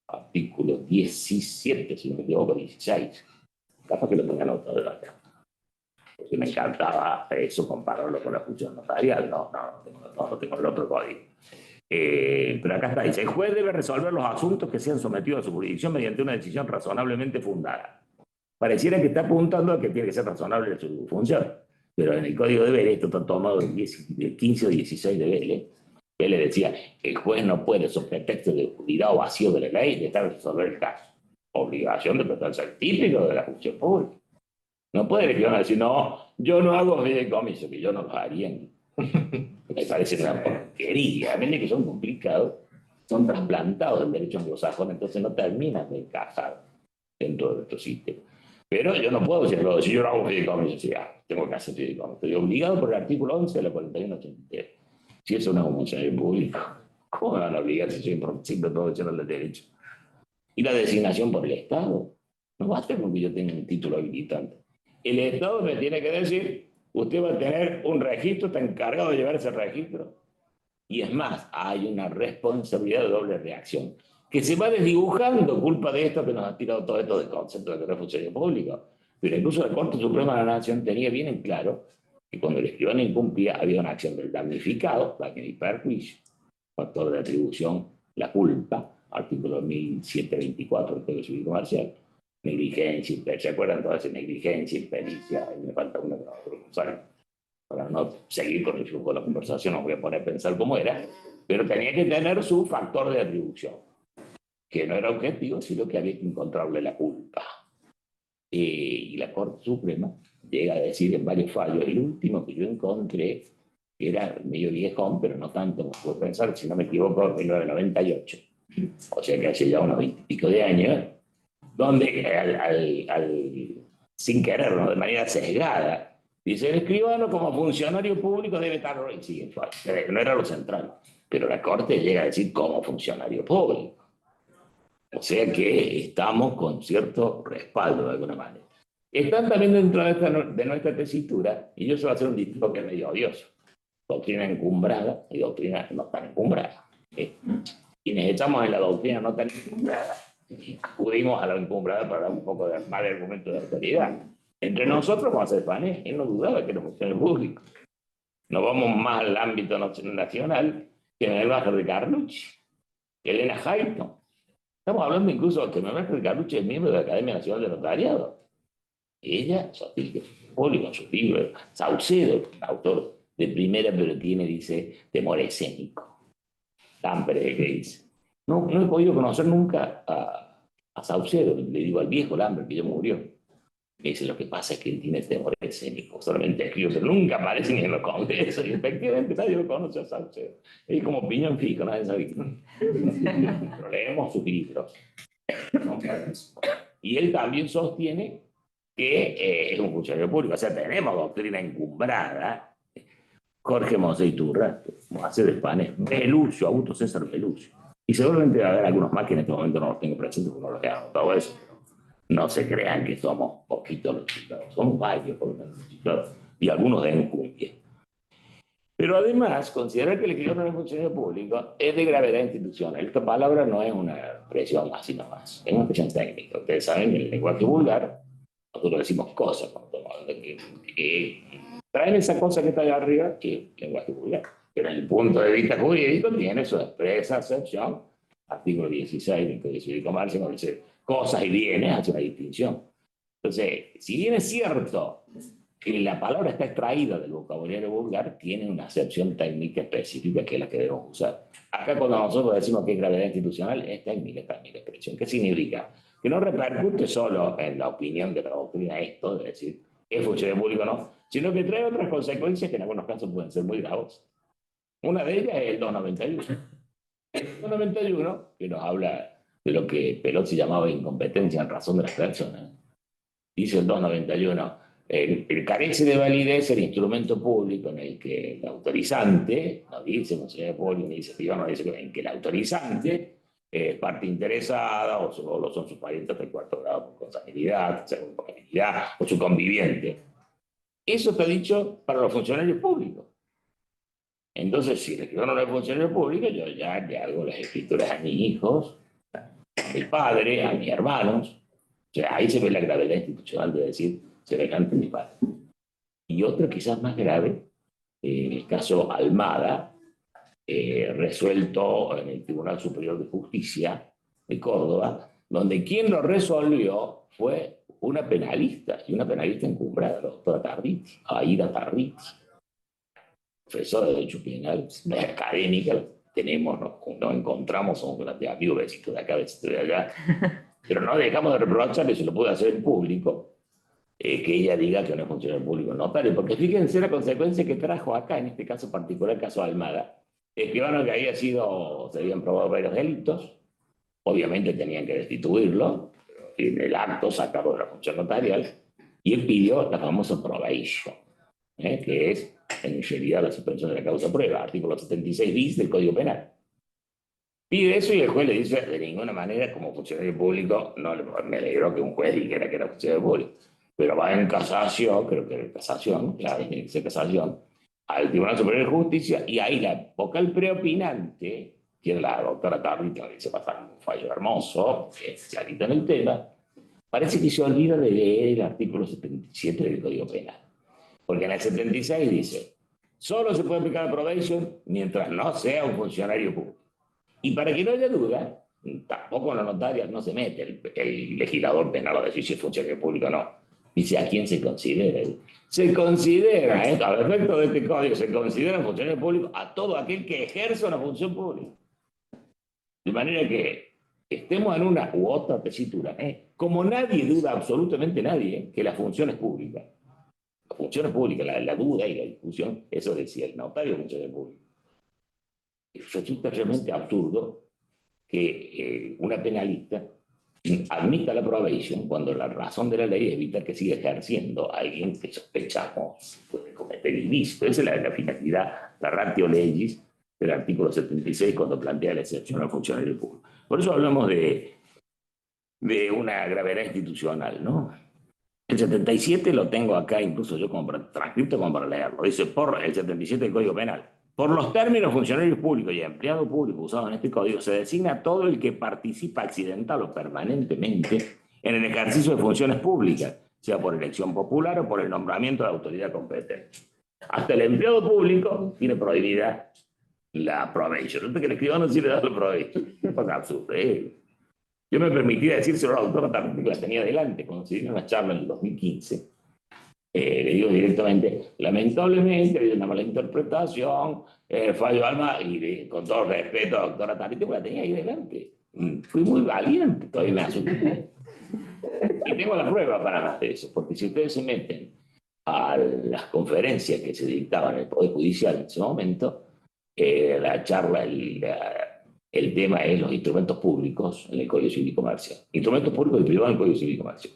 Artículo 17, si no me equivoco, 16. Capaz que lo tengan anotado de acá. Porque me encantaba eso, compararlo con la función notarial. No tengo el otro código. Pero acá está, dice, el juez debe resolver los asuntos que sean sometidos a su jurisdicción mediante una decisión razonablemente fundada. Pareciera que está apuntando a que tiene que ser razonable su función, pero en el Código de Vélez, esto está tomado del 15 o 16 de Vélez, Vélez decía, el juez no puede, sobre pretexto de oscuridad o vacío de la ley, dejar de resolver el caso. Obligación de prestarse al típico de la función pública. No puede decir, no, yo no hago fideicomiso, que yo no lo haría. Me parece una porquería. A mí que son complicados, son trasplantados del derecho anglosajón, entonces no terminan de encajar dentro de nuestro sistema. Pero yo no puedo decirlo, si yo no hago fideicomiso, tengo que hacer fideicomiso. Estoy obligado por el artículo 11 de la 4183. Si eso no es un funcionario público, ¿cómo me van a obligar si soy simple profesional de derecho? Y la designación por el Estado. No basta con que yo tenga un título habilitante. El Estado me tiene que decir, usted va a tener un registro, está encargado de llevar ese registro. Y es más, hay una responsabilidad de doble reacción, que se va desdibujando culpa de esto que nos ha tirado todo esto del concepto de que no es funcionario público. Pero incluso la Corte Suprema de la Nación tenía bien en claro que cuando el escribano incumplía había una acción del damnificado, daño y perjuicio, factor de atribución, la culpa, artículo 1724 del Código Civil Comercial, negligencia, ¿se acuerdan todas esas negligencia, impericia? Me falta una que no saben. Para no seguir con el flujo de la conversación, no voy a poner a pensar cómo era, pero tenía que tener su factor de atribución, que no era objetivo, sino que había que encontrarle la culpa. Y la Corte Suprema llega a decir en varios fallos, el último que yo encontré, que era medio viejón, pero no tanto, puedo pensar, si no me equivoco, en 1998, o sea que hace ya unos 20 y pico de años, donde sin quererlo, de manera sesgada, dice, el escribano como funcionario público debe estar... Sí, no era lo central, pero la Corte llega a decir como funcionario público. O sea que estamos con cierto respaldo de alguna manera. Están también dentro de nuestra tesitura, y yo se va a hacer un distinto que es medio odioso. Doctrina encumbrada y doctrina no tan encumbrada. Quienes echamos en la doctrina no tan encumbrada, acudimos a la encumbrada para dar un poco de mal argumento de autoridad. Entre nosotros, como hace Fanés, él no dudaba que era funcionario público. Nos vamos más al ámbito nacional que en el Bajar de Carlucci, Elena Hayton. Estamos hablando incluso que Manuel Carlucci es miembro de la Academia Nacional de Notariado. Ella, público en sus libros, Saucedo, autor de primera, pero tiene, dice, temor escénico. Lambre, que dice. No he podido conocer nunca a Saucedo, le digo al viejo Lambre, que ya murió. Me dice, lo que pasa es que él tiene temor escénico, solamente escribe, pero nunca aparece ni en los congresos, y efectivamente nadie lo conoce a Saucedo. Es como piñón fijo, nadie sabe. Pero leemos sus libros. Y él también sostiene que es un funcionario público. O sea, tenemos doctrina encumbrada. Jorge Moseiturra, hace de España, Belucio, Augusto César Belucio. Y seguramente va a haber algunos más que en este momento no los tengo presentes porque no los he anotado eso. No se crean que somos poquitos los chicos, somos varios por lo menos los chicos, y algunos de encumbia. Pero además, considerar que el escritor no es funcionario público es de gravedad institucional. Esta palabra no es una expresión así nomás, es una expresión técnica. Ustedes saben que en el lenguaje vulgar nosotros decimos cosas cuando estamos hablando que traen esa cosa que está allá arriba, que es lenguaje vulgar. Pero en el punto de vista jurídico tiene su expresa acepción. Artículo 16 del Código Civil y Comercio, cuando dice cosas y bienes, hace una distinción. Entonces, si bien es cierto que la palabra está extraída del vocabulario vulgar, tiene una acepción técnica específica que es la que debemos usar. Acá cuando nosotros decimos que es gravedad institucional, es técnica también la expresión. ¿Qué significa? Que no repercute solo en la opinión de la doctrina esto, de decir, ¿es funcionario público o no? Sino que trae otras consecuencias que en algunos casos pueden ser muy graves. Una de ellas es el 291. El 291, que nos habla de lo que Pelosi llamaba incompetencia en razón de las personas. Dice el 291, el carece de validez el instrumento público en el que el autorizante, no dice funcionario público, ni dice privado, no dice en que el autorizante es parte interesada o solo son sus parientes del cuarto grado por consanguinidad, según familiaridad, o su conviviente. Eso está dicho para los funcionarios públicos. Entonces, si el escritor no es funcionario público, yo ya le hago las escrituras a mis hijos, a mi padre, a mis hermanos. O sea, ahí se ve la gravedad institucional de decir semejante mi padre. Y otro quizás más grave, el caso Almada, resuelto en el Tribunal Superior de Justicia de Córdoba, donde quien lo resolvió fue una penalista, y una penalista encumbrada, la doctora Tarriti, Aida Tarriti, profesora de Derecho Penal, académica, tenemos, nos encontramos, somos amigos, besitos de acá, besitos de allá, pero no dejamos de reprocharle, se lo puede hacer en público, que ella diga que no es funcionario público notario, porque fíjense la consecuencia que trajo acá, en este caso particular, el caso Almada, escribano que había sido, se habían probado varios delitos, obviamente tenían que destituirlo, en el acto sacado de la función notarial, y él pidió la famosa probation, que es en realidad la suspensión de la causa prueba, artículo 76 bis del Código Penal. Pide eso y el juez le dice, de ninguna manera, como funcionario público, no me alegró que un juez dijera que era funcionario público, pero va en casación, creo que en casación, claro, tiene que ser casación, al Tribunal Superior de Justicia, y ahí la vocal preopinante, que es la doctora Tarrito, que se pasa un fallo hermoso, clarito en el tema, parece que se olvida de leer el artículo 77 del Código Penal. Porque en el 76 dice, solo se puede aplicar la probation mientras no sea un funcionario público. Y para que no haya duda, tampoco en la notaria no se mete el legislador penal a decir si es funcionario público o no. Dice a quién se considera. Se considera, a efecto de este código, se considera funcionario público a todo aquel que ejerce una función pública. De manera que estemos en una u otra tesitura. Como nadie duda, absolutamente nadie, que la función es pública. La función es pública, la duda y la discusión, eso decía el notario, funcionario público. Resulta realmente absurdo que una penalista admita la probation cuando la razón de la ley es evitar que siga ejerciendo a alguien que sospechamos puede cometer ilícito. Esa es la finalidad, la ratio legis del artículo 76 cuando plantea la excepción al funcionario público. Por eso hablamos de una gravedad institucional, ¿no? El 77 lo tengo acá, incluso yo como transcripto como para leerlo. Dice, por el 77 del Código Penal. Por los términos funcionarios públicos y empleado público usados en este código, se designa todo el que participa accidental o permanentemente en el ejercicio de funciones públicas, sea por elección popular o por el nombramiento de autoridad competente. Hasta el empleado público tiene prohibida la probation. Resulta que el escribano sí le da la probation. Es absurdo, Yo me permití decírselo a la doctora también, que la tenía delante, cuando se dio una charla en el 2015. Le digo directamente, lamentablemente hay una mala interpretación, fallo Alma, y con todo respeto a la doctora Tarriti, la tenía ahí delante. Fui muy valiente, todavía me asusté. Y tengo la prueba para eso, porque si ustedes se meten a las conferencias que se dictaban en el Poder Judicial en ese momento, la charla, El tema es los instrumentos públicos en el Código Civil y Comercio. Instrumentos públicos y privados en el Código Civil y Comercio.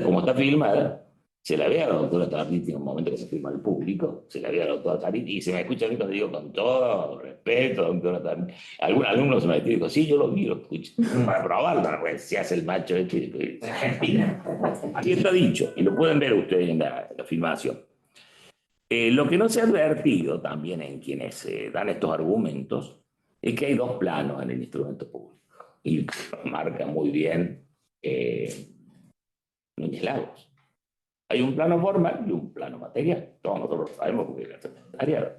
Como está filmada, se la ve a la doctora Tarlit en un momento que se firma el público, se la ve a la doctora Tarlit y se me escucha a mí cuando digo con todo respeto, doctora Tarlit. Algún alumno se me metió y dijo, sí, yo lo vi, lo escuché. Para probarlo, pues, se hace el macho este y aquí está dicho, y lo pueden ver ustedes en la filmación. Lo que no se ha advertido también en quienes dan estos argumentos es que hay dos planos en el instrumento público. Y marca muy bien Núñez Lagos. Hay un plano formal y un plano material. Todos nosotros lo sabemos porque es la secretaria.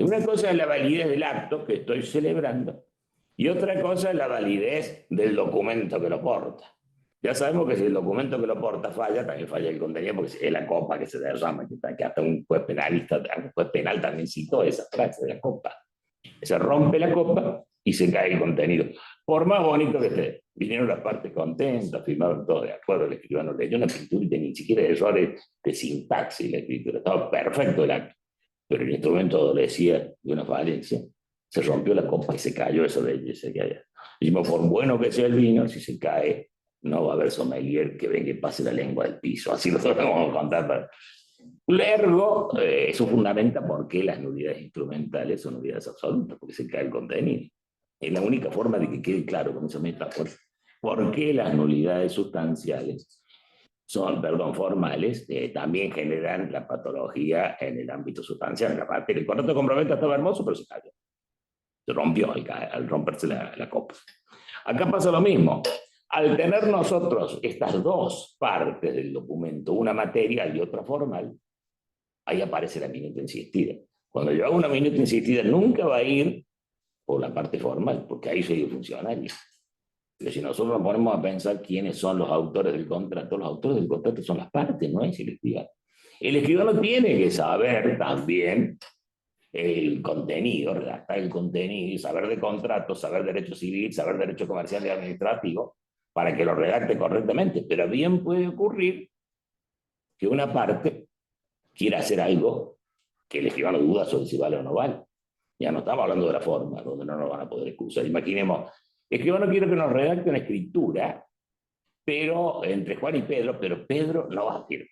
Una cosa es la validez del acto que estoy celebrando y otra cosa es la validez del documento que lo porta. Ya sabemos que si el documento que lo porta falla, también falla el contenido, porque es la copa que se derrama, que hasta un juez penal también citó esa frase de la copa. Se rompe la copa y se cae el contenido. Por más bonito que esté, vinieron las partes contentas, firmaron todo de acuerdo, el escribano leyó una pintura y ni siquiera errores de sintaxis la escritura, estaba perfecto el acto, pero el instrumento adolecía de una falencia, se rompió la copa y se cayó esa belleza que hay. Dijimos, por bueno que sea el vino, si se cae, no va a haber sommelier que venga y pase la lengua del piso, así lo vamos a contar. Ergo, eso fundamenta por qué las nulidades instrumentales son nulidades absolutas, porque se cae el contenido. Es la única forma de que quede claro con esa metáfora por qué las nulidades sustanciales formales, también generan la patología en el ámbito sustancial. La parte el contrato de compraventa estaba hermoso, pero se cayó. Se rompió al romperse la copa. Acá pasa lo mismo. Al tener nosotros estas dos partes del documento, una material y otra formal, ahí aparece la minuta insistida. Cuando yo hago una minuta insistida, nunca va a ir por la parte formal, porque ahí soy funcionario. Pero si nosotros nos ponemos a pensar quiénes son los autores del contrato, los autores del contrato son las partes, no es el escribano. El escribano tiene que saber también el contenido, redactar el contenido, saber de contratos, saber derecho civil, saber derecho comercial y administrativo, para que lo redacte correctamente. Pero bien puede ocurrir que una parte quiera hacer algo que el escribano duda sobre si vale o no vale. Ya no estamos hablando de la forma, donde no nos van a poder excusar. Imaginemos, el escribano quiere que nos redacte una escritura, pero entre Juan y Pedro, pero Pedro no va a firmar.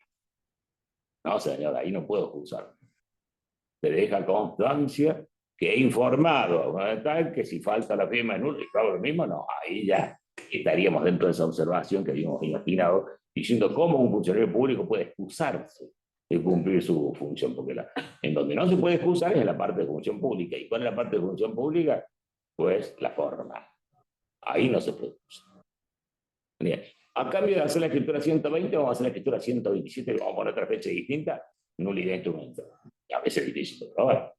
No, señor, ahí no puedo excusar. Se deja constancia que he informado a tal que si falta la firma en uno y claro lo mismo, no, ahí ya estaríamos dentro de esa observación que habíamos imaginado, diciendo cómo un funcionario público puede excusarse de cumplir su función, porque en donde no se puede excusar es en la parte de función pública. ¿Y cuál es la parte de función pública? Pues la forma. Ahí no se puede excusar. Bien. A cambio de hacer la escritura 120, vamos a hacer la escritura 127, vamos a poner otra fecha distinta, nulidad instrumental. A veces es difícil de probar,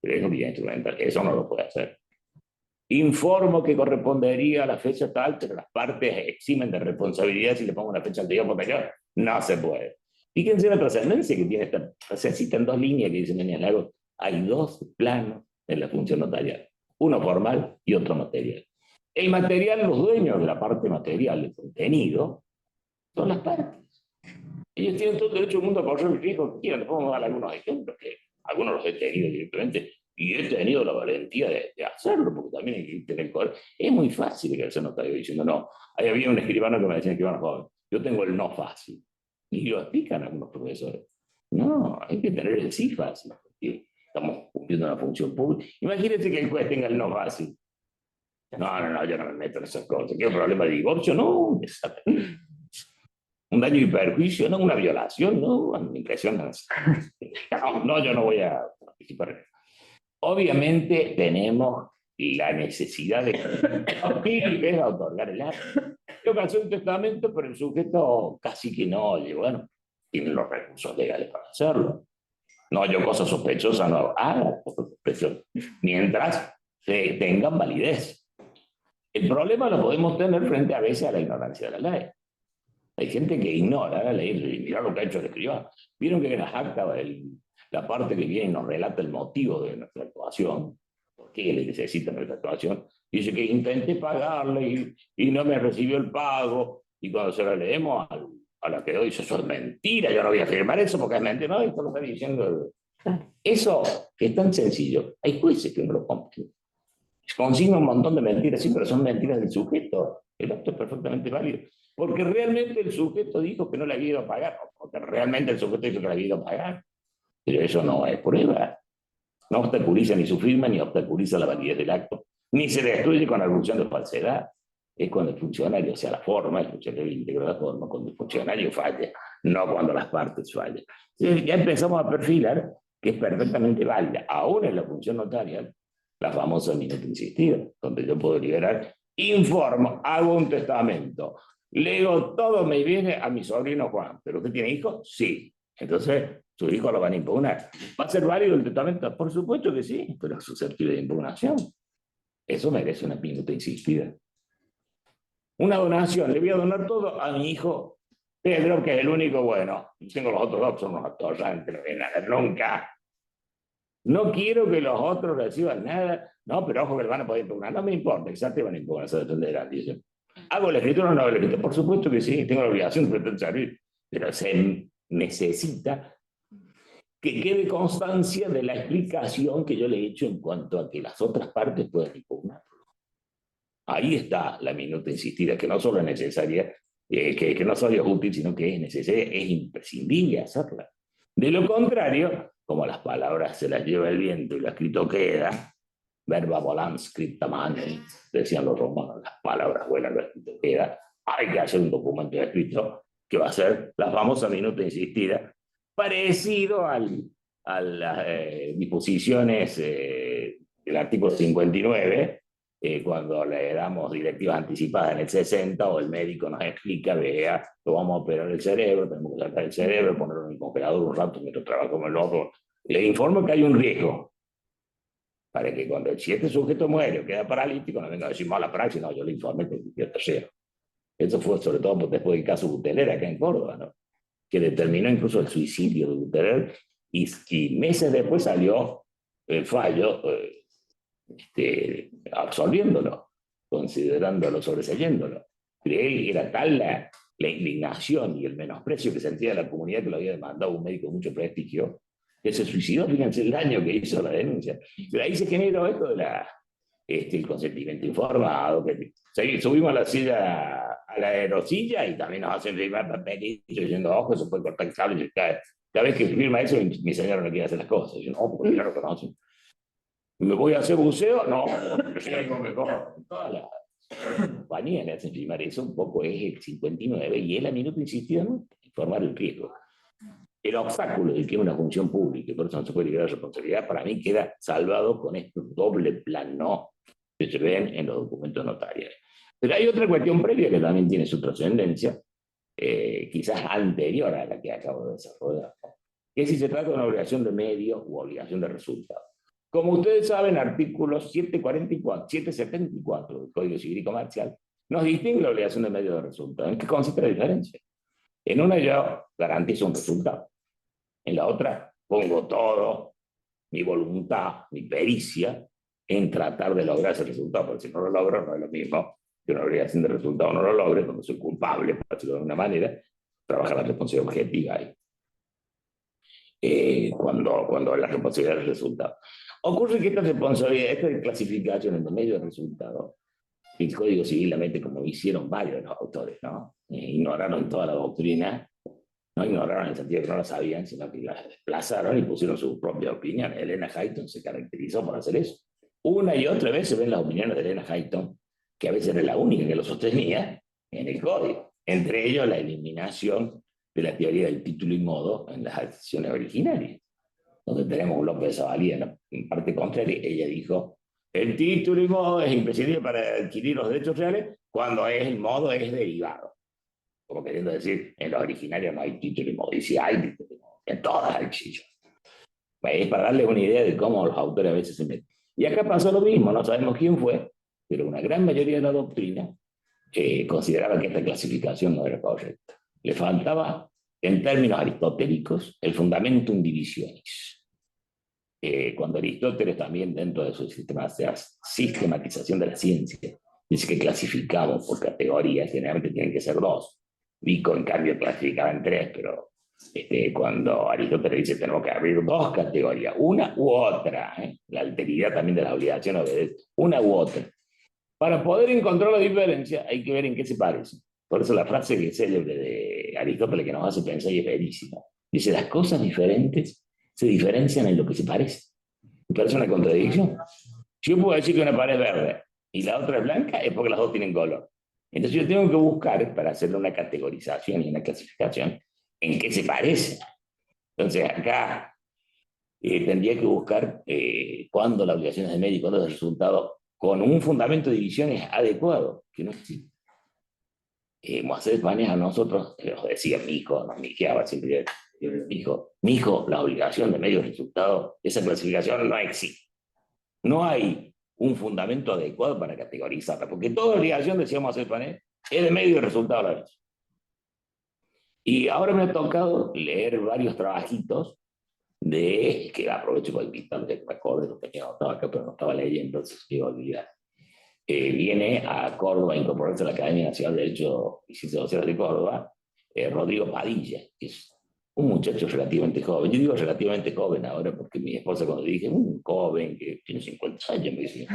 pero es nulidad instrumental, eso no lo puede hacer. Informo que correspondería a la fecha tal, pero las partes eximen de responsabilidad si le pongo una fecha anterior o posterior. No se puede. Fíjense la trascendencia que tiene esta. Se citan dos líneas que dicen Núñez Lagos. Hay dos planos en la función notarial. Uno formal y otro material. El material, los dueños de la parte material, del contenido, son las partes. Ellos tienen todo el derecho del mundo a correr el riesgo que quieran. Podemos dar algunos ejemplos, que algunos los he tenido directamente, y he tenido la valentía de hacerlo, porque también hay que tener coraje. Es muy fácil que el notario diciendo no. Ahí había un escribano que me decía, escribano joven, yo tengo el no fácil. Y lo explican algunos profesores. No, hay que tener el sí fácil, porque estamos cumpliendo una función pública. Imagínense que el juez tenga el no fácil. No, yo no me meto en esas cosas. ¿Qué problema de divorcio? No, un daño y perjuicio, no, una violación, no, me impresiona. No, yo no voy a participar. Obviamente tenemos la necesidad de otorgar el acta. Yo cansé un testamento, pero el sujeto casi que no, oye, bueno, tienen los recursos legales para hacerlo. No, yo cosas sospechosas no haga cosas sospechosas, mientras tengan validez. El problema lo podemos tener frente a veces a la ignorancia de la ley. Hay gente que ignora la ley y mira lo que ha hecho el escribano. Vieron que en las actas, la parte que viene nos relata el motivo de nuestra actuación, por qué le necesita nuestra actuación, dice que intenté pagarle y no me recibió el pago, y cuando se lo leemos a la que dice, eso es mentira, yo no voy a firmar eso porque es mentira, no, esto lo está diciendo. Eso que es tan sencillo, hay jueces que no lo compren. consigna un montón de mentiras, sí, pero son mentiras del sujeto. El acto es perfectamente válido. Porque realmente el sujeto dijo que no le había ido a pagar, porque realmente el sujeto dijo que le había ido a pagar. Pero eso no es prueba. No obstaculiza ni su firma, ni obstaculiza la validez del acto, ni se destruye con argución de falsedad. Es cuando el funcionario, o sea, la forma, el funcionario integra la forma, cuando el funcionario falla, no cuando las partes fallan. Entonces, ya empezamos a perfilar que es perfectamente válida, aún en la función notarial, la famosa minuta insistida, donde yo puedo liberar, informo, hago un testamento, leo todo me viene a mi sobrino Juan. ¿Pero usted tiene hijos? Sí. Entonces, sus hijos lo van a impugnar. ¿Va a ser válido el testamento? Por supuesto que sí, pero es susceptible de impugnación. Eso merece una minuta insistida. Una donación, le voy a donar todo a mi hijo Pedro, que es el único bueno. Tengo los otros dos, son unos atorrantes, no vienen a ver nunca. No quiero que los otros reciban nada. No, pero ojo que le van a poder impugnar. No me importa, exactamente van a impugnar, se defenderán. Dicen, ¿hago la escritura o no hago la escritura? Por supuesto que sí, tengo la obligación de pretender servir, pero se necesita que quede constancia de la explicación que yo le he hecho en cuanto a que las otras partes pueden impugnar. Ahí está la minuta insistida, que no solo es necesaria, que no solo es útil, sino que es necesaria, es imprescindible hacerla. De lo contrario, como las palabras se las lleva el viento y lo escrito queda, verba volant scripta mane, decían los romanos, las palabras vuelan, lo escrito queda, hay que hacer un documento escrito que va a ser la famosa minuta insistida, parecido a las disposiciones del artículo 59, cuando le damos directivas anticipadas en el 60, o el médico nos explica, vea, lo vamos a operar el cerebro, tenemos que sacar el cerebro, ponerlo en el congelador un rato mientras trabajamos el otro. Le informo que hay un riesgo, para que cuando si este sujeto muere o queda paralítico, no venga a decir mala praxis, no, yo le informé que el tercero. Eso fue sobre todo después del caso Buteler acá en Córdoba, ¿no? Que determinó incluso el suicidio de Buteler, y meses después salió el fallo absolviéndolo, considerándolo, sobreseyéndolo. Él era tal la indignación y el menosprecio que sentía la comunidad que lo había demandado un médico de mucho prestigio, que se suicidó. Fíjense el daño que hizo la denuncia. Pero ahí se generó esto de el consentimiento informado, que subimos a la silla, a la aerosilla, y también nos hacen firmar papelitos diciendo, ojo, se puede cortar el cable. Y cada vez que firma eso, mi señora no quiere hacer las cosas. Y yo, no, porque ya lo conocen. ¿Me voy a hacer buceo? No, toda la compañía le hacen firmar eso. Un poco es el 59, y es la minuta insistida, ¿no? Informar el riesgo. El obstáculo de que es una función pública y por eso no se puede liberar responsabilidad, para mí queda salvado con este doble plano que se ven en los documentos notariales. Pero hay otra cuestión previa que también tiene su trascendencia, quizás anterior a la que acabo de desarrollar, que es si se trata de una obligación de medio u obligación de resultado. Como ustedes saben, artículos 744, 774 del Código Civil y Comercial nos distingue la obligación de medio de resultado. ¿En qué consiste la diferencia? En una yo garantizo un resultado, en la otra pongo todo, mi voluntad, mi pericia, en tratar de lograr ese resultado, porque si no lo logro no es lo mismo que una obligación de resultado no lo logre, cuando soy culpable, por decirlo de alguna manera, trabaja la responsabilidad objetiva ahí. Cuando la responsabilidad del resultado. Ocurre que esta responsabilidad, esta clasificación en medio del resultado, el Código Civil la mete como hicieron varios de los autores, ¿no? Ignoraron toda la doctrina, no ignoraron en el sentido que no la sabían, sino que la desplazaron y pusieron su propia opinión. Elena Hayton se caracterizó por hacer eso. Una y otra vez se ven las opiniones de Elena Hayton, que a veces era la única que lo sostenía en el código. Entre ellos, la eliminación de la teoría del título y modo en las acciones originarias, donde tenemos un López de Zavalía en parte contraria. Ella dijo, el título y modo es imprescindible para adquirir los derechos reales cuando el modo es derivado. Como queriendo decir, en los originarios no hay título y modo, y si hay título y modo, en todas hay chillos. Es para darles una idea de cómo los autores a veces se meten. Y acá pasó lo mismo, no sabemos quién fue, pero una gran mayoría de la doctrina consideraba que esta clasificación no era correcta. Le faltaba, en términos aristotélicos, el fundamentum divisionis. Cuando Aristóteles también, dentro de su sistema de sistematización de la ciencia, dice que clasificamos por categorías, generalmente tienen que ser dos. Vico, en cambio, clasificaba en tres, pero Cuando Aristóteles dice tenemos que abrir dos categorías, una u otra, la alteridad también de la obligación obedece, una u otra. Para poder encontrar la diferencia hay que ver en qué se parece. Por eso la frase que es célebre de Aristóteles que nos hace pensar y es verísima. Dice, las cosas diferentes se diferencian en lo que se parece. ¿Me parece una contradicción? Si yo puedo decir que una pared es verde y la otra es blanca, es porque las dos tienen color. Entonces yo tengo que buscar, para hacerle una categorización y una clasificación, en qué se parece. Entonces acá tendría que buscar cuándo la obligación es de medio y cuándo es el resultado, con un fundamento de divisiones adecuado, que no existe. Moisés Panes a nosotros nos decía, mi hijo, nos mijeaba siempre, mi hijo, la obligación de medio y resultado, esa clasificación no existe. No hay un fundamento adecuado para categorizarla, porque toda obligación, decíamos Moisés Panes, es de medio y resultado a la vez. Y ahora me ha tocado leer varios trabajitos que aprovecho para invitar, que me acordé, lo tenía anotado acá, pero no estaba leyendo, entonces iba a olvidar. Viene a Córdoba a incorporarse a la Academia Nacional de Derecho y Ciencias Sociales de Córdoba, Rodrigo Padilla, que es un muchacho relativamente joven. Yo digo relativamente joven ahora porque mi esposa cuando le dije, un joven que tiene 50 años, me dice,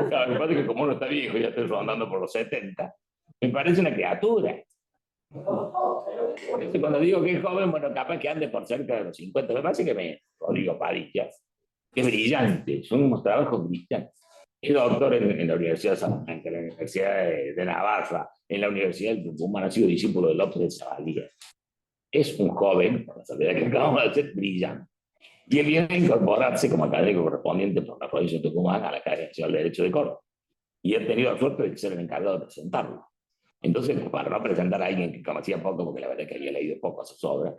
claro, me parece que como uno está viejo, ya estoy rondando por los 70, me parece una criatura. Cuando digo que es joven, bueno, capaz que ande por cerca de los 50, me parece que Rodrigo Padilla, que es brillante, son unos trabajos brillantes. Es doctor en la Universidad de Salamanca, en la Universidad de Navarra, en la Universidad del Tucumán, ha sido discípulo de López de Zavalía. Es un joven, con la salvedad que acabamos de hacer, brillante. Y él viene a incorporarse como académico correspondiente por la provincia de Tucumán a la Academia Nacional de Derecho de Córdoba. Y he tenido la suerte de ser el encargado de presentarlo. Entonces, para no presentar a alguien que conocía poco, porque la verdad es que había leído poco a sus obras,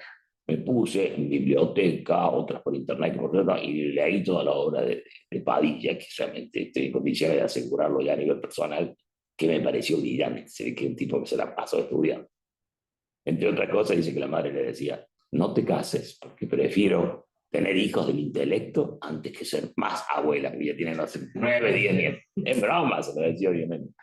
me puse en biblioteca, otras por internet, por otro, y leí toda la obra de Padilla, que realmente estoy en condiciones de asegurarlo ya a nivel personal, que me pareció brillante. Se ve que es un tipo que se la pasó estudiando. Entre otras cosas, dice que la madre le decía, no te cases, porque prefiero tener hijos del intelecto antes que ser más abuela, que ya tienen, no sé, 9, 10 nietos. Es broma, se lo decía obviamente.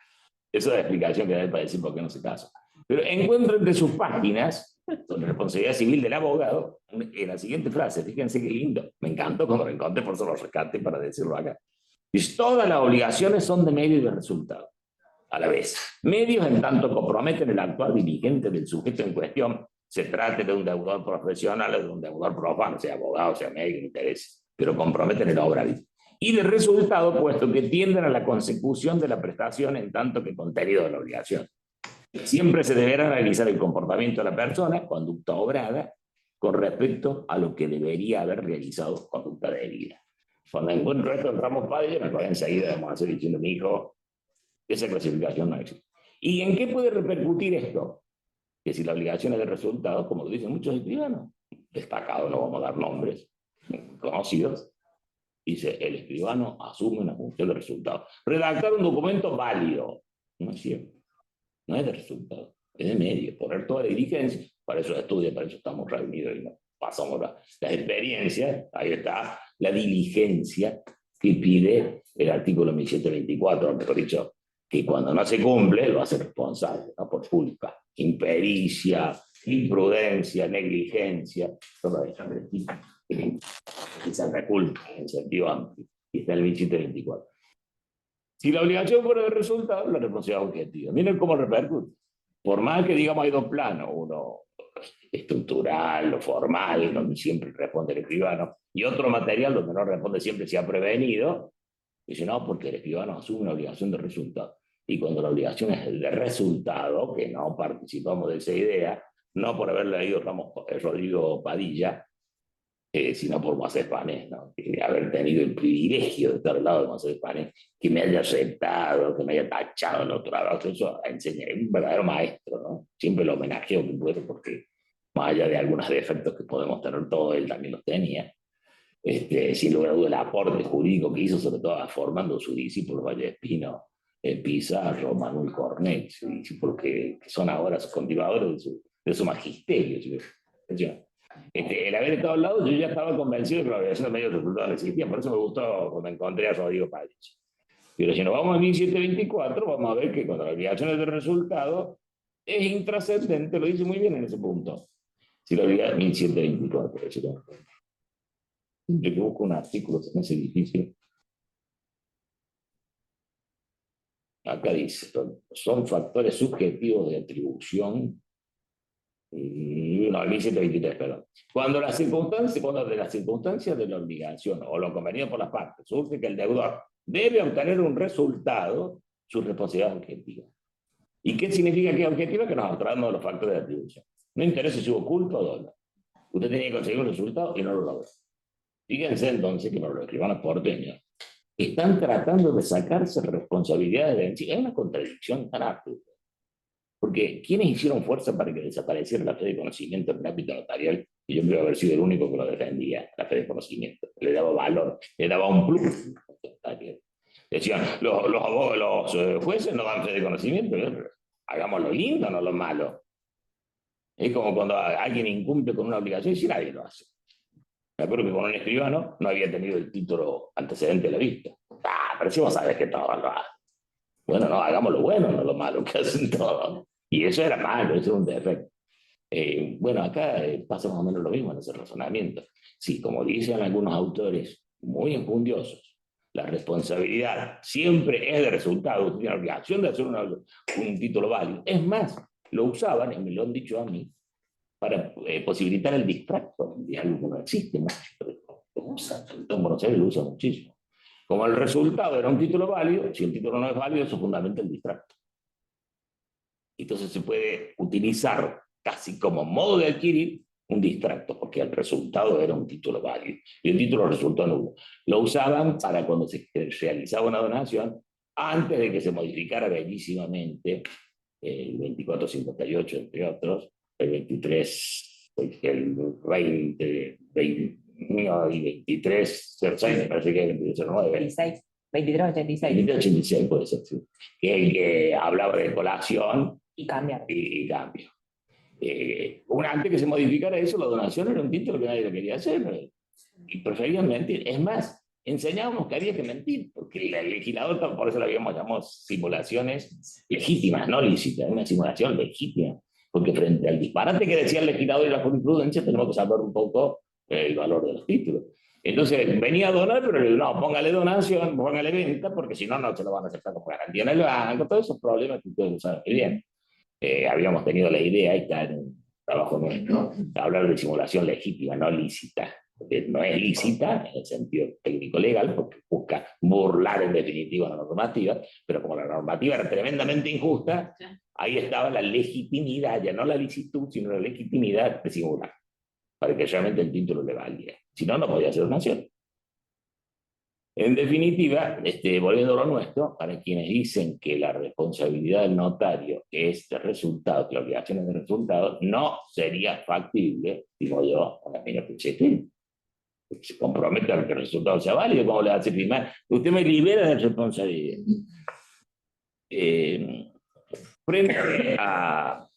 Esa es la explicación que da para decir por qué no se casa. Pero encuentro entre sus páginas, sobre responsabilidad civil del abogado, en la siguiente frase, fíjense qué lindo, me encantó cuando lo encontré, por eso lo rescaté para decirlo acá. Dice, todas las obligaciones son de medio y de resultado, a la vez. Medios en tanto comprometen el actuar diligente del sujeto en cuestión, se trate de un deudor profesional o de un deudor profano, sea abogado, sea médico, interés, pero comprometen el obra. Y de resultado, puesto que tienden a la consecución de la prestación en tanto que contenido de la obligación. Siempre se deberá analizar el comportamiento de la persona, conducta obrada, con respecto a lo que debería haber realizado conducta debida. Cuando encuentro esto en Ramos Padilla, me acuerdo enseguida, vamos a hacer diciendo, mi hijo, esa clasificación no existe. ¿Y en qué puede repercutir esto? Que si la obligación es de resultado, como lo dicen muchos escribanos, destacados, no vamos a dar nombres, conocidos, dice, el escribano asume una función de resultado. Redactar un documento válido. No es cierto. No es de resultado. Es de medio. Poner toda la diligencia. Para eso estudia, para eso estamos reunidos y nos pasamos las experiencias. Ahí está la diligencia que pide el artículo 1724, mejor dicho, que cuando no se cumple lo hace responsable, ¿no? Por culpa, impericia, imprudencia, negligencia, todo eso que se reculpa en sentido amplio, y está el 1724. Si la obligación fuera de resultado, la responsabilidad objetiva. Miren cómo repercute. Por más que digamos hay dos planos, uno estructural, lo formal, donde siempre responde el escribano, y otro material donde no responde siempre si ha prevenido, dice no, porque el escribano asume una obligación de resultado. Y cuando la obligación es de resultado, que no participamos de esa idea, no por haber leído Rodrigo Padilla, sino por Moisés Panes, ¿no? Haber tenido el privilegio de estar al lado de Moisés Panes, que me haya aceptado, que me haya tachado en los trabajos, eso enseña, es un verdadero maestro, ¿no? Siempre lo homenajeo que puedo, porque más allá de algunos defectos que podemos tener todos, él también los tenía. Sin lugar a dudas, el aporte jurídico que hizo, sobre todo formando sus discípulos, Vallespino, Pizarro, Manuel Cornet, sus discípulos que son ahora sus continuadores de su magisterio. El haber estado al lado, yo ya estaba convencido de que la obligación de medios resultados existía, por eso me gustó cuando encontré a Rodrigo Padilla. Pero si nos vamos a 1724, vamos a ver que cuando la obligación es de resultado, es intrascendente, lo dice muy bien en ese punto. Si lo olvidé, 1724. Siempre que busco un artículo en ese edificio, acá dice, son factores subjetivos de atribución. No, el 1723, perdón. Cuando de las circunstancias de la obligación o lo convenido por las partes surge que el deudor debe obtener un resultado, su responsabilidad es objetiva. ¿Y qué significa que es objetiva? Que nos tratamos de los factores de atribución. No interesa si hubo culpa o dolo. Usted tenía que conseguir un resultado y no lo logró. Fíjense entonces que para los escribanos porteños están tratando de sacarse responsabilidades de encima. Es una contradicción tan absurda. Porque ¿quiénes hicieron fuerza para que desapareciera la fe de conocimiento en el ámbito notarial? Y yo creo haber sido el único que lo defendía, la fe de conocimiento. Le daba valor, le daba un plus. Decían, los jueces no dan fe de conocimiento, hagamos lo lindo, no lo malo. Es como cuando alguien incumple con una obligación y si nadie lo hace. Me acuerdo que con un escribano no había tenido el título antecedente de la vista. Pero si vos sabés que todo lo hace. Bueno, no, hagamos lo bueno, no lo malo, que hacen todo. Y eso era malo, eso era un defecto. Bueno, acá pasa más o menos lo mismo en ese razonamiento. Sí, como dicen algunos autores muy enjundiosos, la responsabilidad siempre es de resultado. Usted tiene la obligación de hacer un título válido. Es más, lo usaban, y me lo han dicho a mí, para posibilitar el distracto, de algo que no existe mucho, pero lo usan, en Buenos Aires lo usan muchísimo. Como el resultado era un título válido, si el título no es válido, eso fundamenta el distracto. Entonces se puede utilizar casi como modo de adquirir un distracto, porque el resultado era un título válido y el título resultó nulo. Lo usaban para cuando se realizaba una donación, antes de que se modificara bellísimamente el 2458, entre otros, el 23, el 20 y 23, 06, me parece que es el 2309. 26, 2386. 2386 puede ser, sí. Que es el que hablaba de colación Y cambia. y cambio. Antes que se modificara eso, la donación era un título que nadie lo quería hacer. Y preferían mentir. Es más, enseñábamos que había que mentir, porque el legislador, por eso lo habíamos llamado simulaciones legítimas, no lícitas, una simulación legítima. Porque frente al disparate que decía el legislador y la jurisprudencia, tenemos que saber un poco el valor de los títulos. Entonces venía a donar, pero no, póngale donación, póngale venta, porque si no, no se lo van a aceptar como garantía en el banco, todos esos problemas que ustedes saben muy bien. Habíamos tenido la idea, y está en un trabajo nuestro, de hablar de simulación legítima, no lícita. No es lícita en el sentido técnico-legal, porque busca burlar en definitiva la normativa, pero como la normativa era tremendamente injusta, ahí estaba la legitimidad, ya no la licitud, sino la legitimidad de simular, para que realmente el título le valía. Si no, no podía ser donación. En definitiva, volviendo a lo nuestro, para quienes dicen que la responsabilidad del notario es de resultado, que la obligación es de resultado, no sería factible, digo yo, a la menos que se comprometa a que el resultado sea válido, como le hace firmar. Usted me libera de responsabilidad. Frente a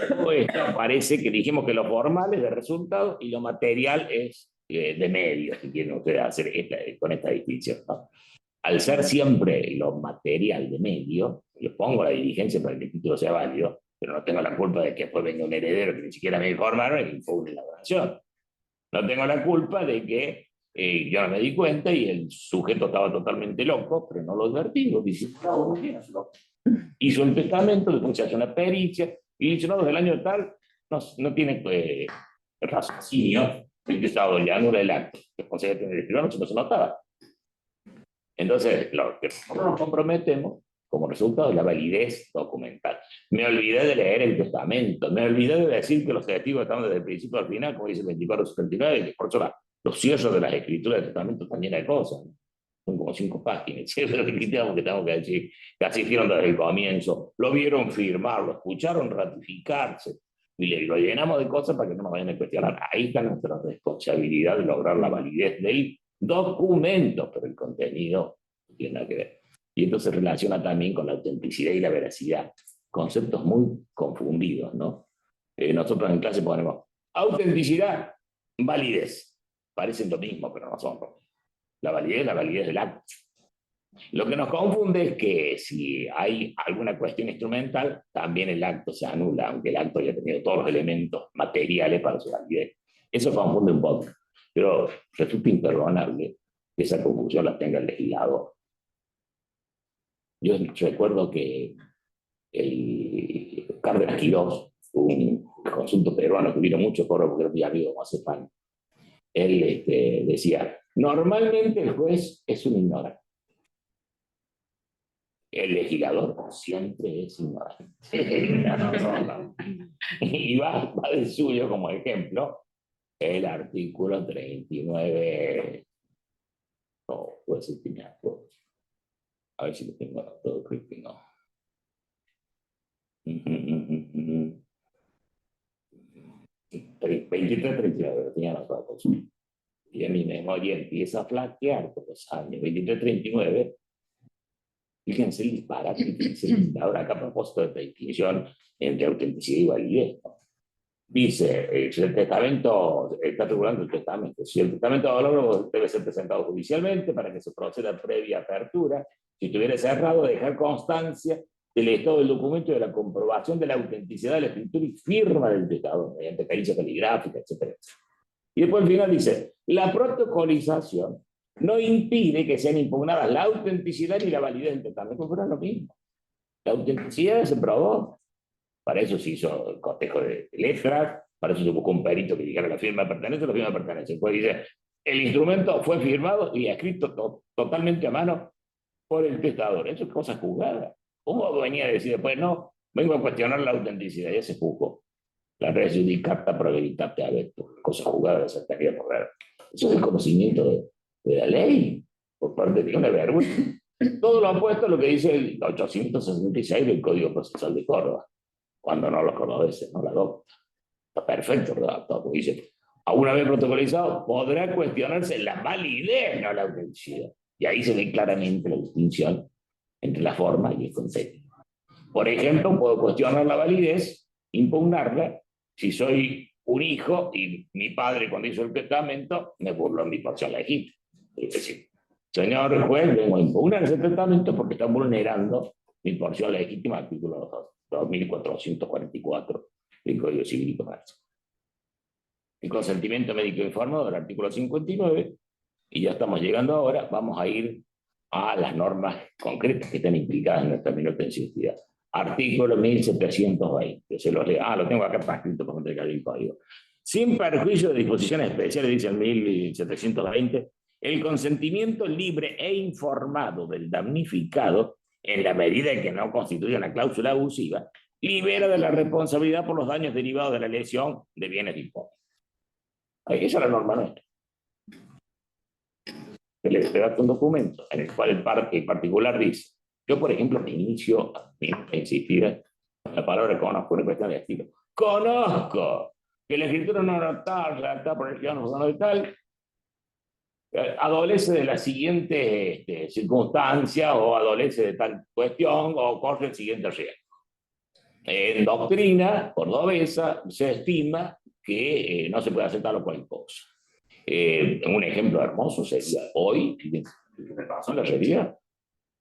todo esto, parece que dijimos que lo formal es de resultado y lo material es de medio, si quieren ustedes hacer con esta distinción, ¿no? Al ser siempre lo material de medio, yo pongo la diligencia para que el título sea válido, pero no tengo la culpa de que después venga un heredero que ni siquiera me informaron y impugne la donación. No tengo la culpa de que yo no me di cuenta y el sujeto estaba totalmente loco, pero no lo advertí, lo disciplinó, hizo un testamento, después se hace una pericia, y dice, no, desde el año tal, no tiene raciocinio, el que estaba llanura del acto, que conseguía tener el escribano, no se notaba. Entonces, lo que nosotros nos comprometemos como resultado es la validez documental. Me olvidé de leer el testamento, me olvidé de decir que los testigos estaban desde el principio al final, como dice el 2479, y que por eso los cierres de las escrituras del testamento están llenas de cosas, ¿no? Son como 5 páginas, cierres de que tengo que decir, que asistieron desde el comienzo, lo vieron firmar, lo escucharon ratificarse, y lo llenamos de cosas para que no nos vayan a cuestionar. Ahí está nuestra responsabilidad de lograr la validez del documento, pero el contenido no tiene nada que ver. Y esto se relaciona también con la autenticidad y la veracidad, conceptos muy confundidos, ¿no? Nosotros en clase ponemos autenticidad, validez. Parecen lo mismo, pero no son. La validez del acto. Lo que nos confunde es que si hay alguna cuestión instrumental, también el acto se anula, aunque el acto haya tenido todos los elementos materiales para su validez. Eso confunde un poco, pero resulta imperdonable que esa conclusión la tenga el legislador. Yo recuerdo que el Cárdenas Quirós, un consulto peruano que vino mucho por porque era muy amigo de José Pan, él decía, normalmente el juez es un ignorante. El legislador siempre es ignorante. No. Y va de suyo como ejemplo el artículo 39. No, puede ser que me acuerdo. A ver si lo tengo todo, creo que no. 23-39, lo tenía anotado. Y en mi memoria empieza a flaquear por los años 23-39. Fíjense el disparate que dice el legislador acá a propósito de esta distinción entre autenticidad y validez. Dice, el testamento está regulando el testamento. Si el testamento de valor debe ser presentado judicialmente para que se proceda previa apertura, si estuviera cerrado, dejar constancia del estado del documento y de la comprobación de la autenticidad de la escritura y firma del testador, mediante pericia caligráfica, etc. Y después al final dice, la protocolización no impide que sean impugnadas la autenticidad ni la validez del testamento, pero es lo mismo. La autenticidad se probó. Para eso se hizo el cotejo de letras, para eso se buscó un perito que dijera la firma pertenece, la firma pertenece. Después dice, el instrumento fue firmado y escrito totalmente a mano por el testador. Eso es cosa juzgada. ¿Cómo venía a decir después, no, vengo a cuestionar la autenticidad? Ya se juzgó. La res judicata pro veritate habetur, cosa juzgada de Secretaría de Poder. Eso es el conocimiento de la ley, por parte de una vergüenza. Todo lo opuesto a lo que dice el 866 del Código Procesal de Córdoba, cuando no los cordobeses no la adoptan. Está perfecto redactado, porque dice, a una vez protocolizado, podrá cuestionarse la validez, no la autenticidad. Y ahí se ve claramente la distinción entre la forma y el contenido. Por ejemplo, puedo cuestionar la validez, impugnarla, si soy un hijo y mi padre cuando hizo el testamento me burló en mi porción legítima. Es decir, señor juez, vengo a impugnar ese testamento porque está vulnerando mi porción legítima, artículo 2444 del Código Civil y Comercio. El consentimiento médico informado del artículo 59, y ya estamos llegando ahora, vamos a ir a las normas concretas que están implicadas en nuestra menor tensiosidad. Artículo 1720, se los leo. Lo tengo acá para escrito para entregar el código. Sin perjuicio de disposiciones especiales, dice el 1720, el consentimiento libre e informado del damnificado, en la medida en que no constituye una cláusula abusiva, libera de la responsabilidad por los daños derivados de la lesión de bienes de impuestos. Esa es la norma nuestra. Se le da un documento en el cual el particular dice, yo por ejemplo me inicio a insistir en la palabra conozco, una cuestión de estilo. Conozco que la escritura no redactada por el ciudadano de tal, adolece de la siguiente circunstancia o adolece de tal cuestión o corre el siguiente riesgo. En doctrina cordobesa se estima que no se puede aceptar lo cual cosa. Un ejemplo hermoso sería hoy, me pasó en la realidad,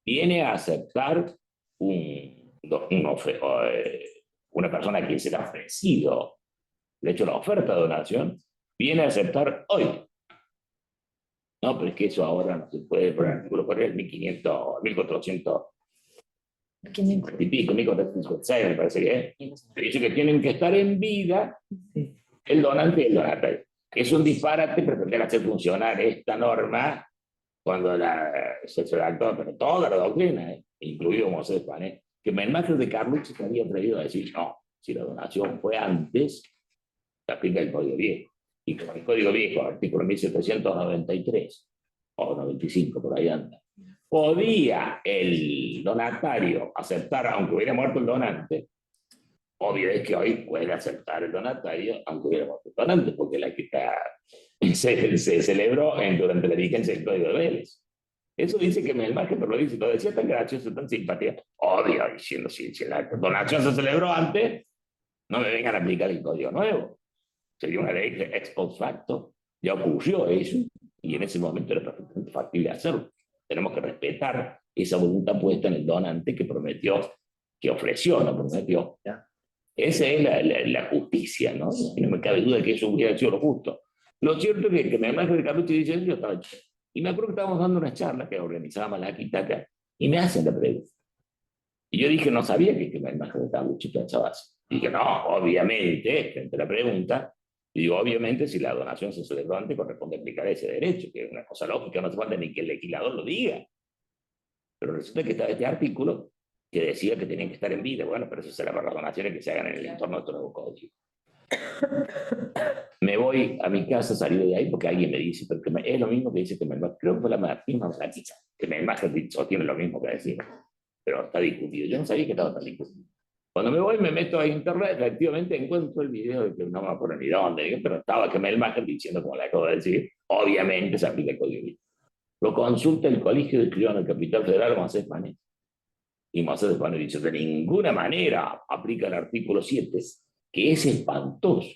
viene a aceptar una persona a quien se le ha ofrecido, de hecho la oferta de donación, viene a aceptar hoy. No, pero es que eso ahora no se puede, por el artículo 1500, 1400 y pico, 1456 me parece que es. Dice que tienen que estar en vida el donante y el donatario. Es un disparate pretender hacer funcionar esta norma cuando se redactó, pero toda la doctrina, incluido Mosés Pané, que Melmacher de Carlucci se había atrevido a decir, no, si la donación fue antes, se aplica el Código Viejo. Y con el Código Viejo, artículo 1793, o 95, por ahí anda, podía el donatario aceptar, aunque hubiera muerto el donante. Obvio es que hoy puede aceptar el donatario, aunque hubiera muerto el donante, porque la que se celebró durante la vigencia del Código de Vélez. Eso dice que Melmacher, pero lo dice, lo decía tan gracioso, tan simpática. Obvio, diciendo, si la donación se celebró antes, no me vengan a aplicar el Código nuevo. Sería una ley ex post facto. Ya ocurrió eso, y en ese momento era perfectamente factible hacerlo. Tenemos que respetar esa voluntad puesta en el donante que prometió, que ofreció, no prometió. ¿Ya? Esa es la justicia, ¿no? Y no me cabe duda que eso hubiera sido lo justo. Lo cierto es que me imagino que Carlos dice, yo estaba chido. Y me acuerdo que estábamos dando una charla que organizaba Malaquitaca y me hacen la pregunta. Y yo dije, no sabía que me imagino que Carlucci pensaba así. Y dije, no, obviamente, frente a la pregunta, y digo, obviamente, si la donación se celebró antes, corresponde aplicar ese derecho, que es una cosa lógica, no hace falta ni que el legislador lo diga. Pero resulta que estaba este artículo que decía que tenían que estar en vida. Bueno, pero eso será para las donaciones que se hagan en el entorno de nuestro nuevo código. Me voy a mi casa, salí de ahí porque alguien me dice, porque es lo mismo que dice que creo que fue la misma Malaquita, que me imagen sostiene lo mismo que decir, pero está discutido. Yo no sabía que estaba tan discutido. Cuando me voy, me meto a internet, efectivamente encuentro el video de que no me acuerdo ni dónde, pero estaba que me imagen diciendo, como le acabo de decir, obviamente se aplica el código civil. Lo consulta el Colegio de Escribanos del Capital Federal, Moisés Panet. Y Moisés Panet dice, de ninguna manera aplica el artículo 7, que es espantoso.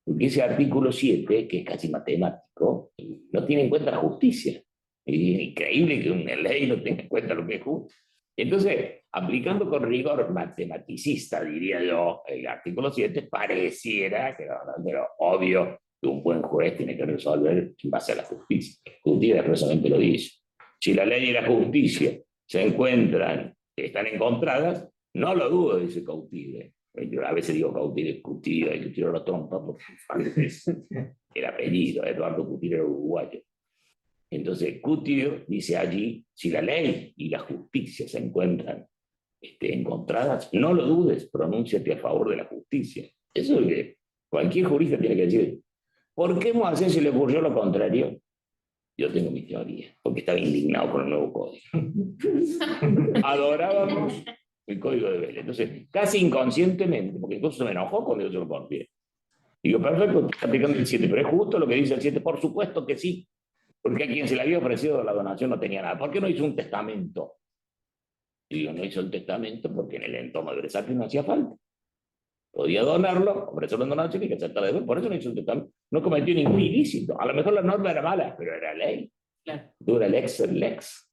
Porque ese artículo 7, que es casi matemático, no tiene en cuenta la justicia. Es increíble que una ley no tenga en cuenta lo que es justo. Entonces, aplicando con rigor matematicista, diría yo, el artículo 7, pareciera que pero obvio que un buen juez tiene que resolver en base a la justicia. Justicia expresamente lo dice. Si la ley y la justicia se encuentran, están encontradas, no lo dudo, dice Coutille. Yo a veces digo Coutille, Coutille, hay que tirar la trompa porque es el apellido, Eduardo Coutille era uruguayo. Entonces, Couture dice allí, si la ley y la justicia se encuentran encontradas, no lo dudes, pronúnciate a favor de la justicia. Eso es lo que cualquier jurista tiene que decir. ¿Por qué Moisés se le ocurrió lo contrario? Yo tengo mi teoría, porque estaba indignado con el nuevo código. Adorábamos el código de Vélez. Entonces, casi inconscientemente, porque incluso me enojó cuando yo se lo ponía. Digo, perfecto, está aplicando el 7, pero es justo lo que dice el 7, por supuesto que sí. Porque a quien se le había ofrecido la donación no tenía nada. ¿Por qué no hizo un testamento? Y digo, no hizo el testamento porque en el entorno de Versace no hacía falta. Podía donarlo, ofrecerlo en donación y que aceptar después. Por eso no hizo un testamento. No cometió ningún ilícito. A lo mejor la norma era mala, pero era ley. Claro. Dura lex el lex.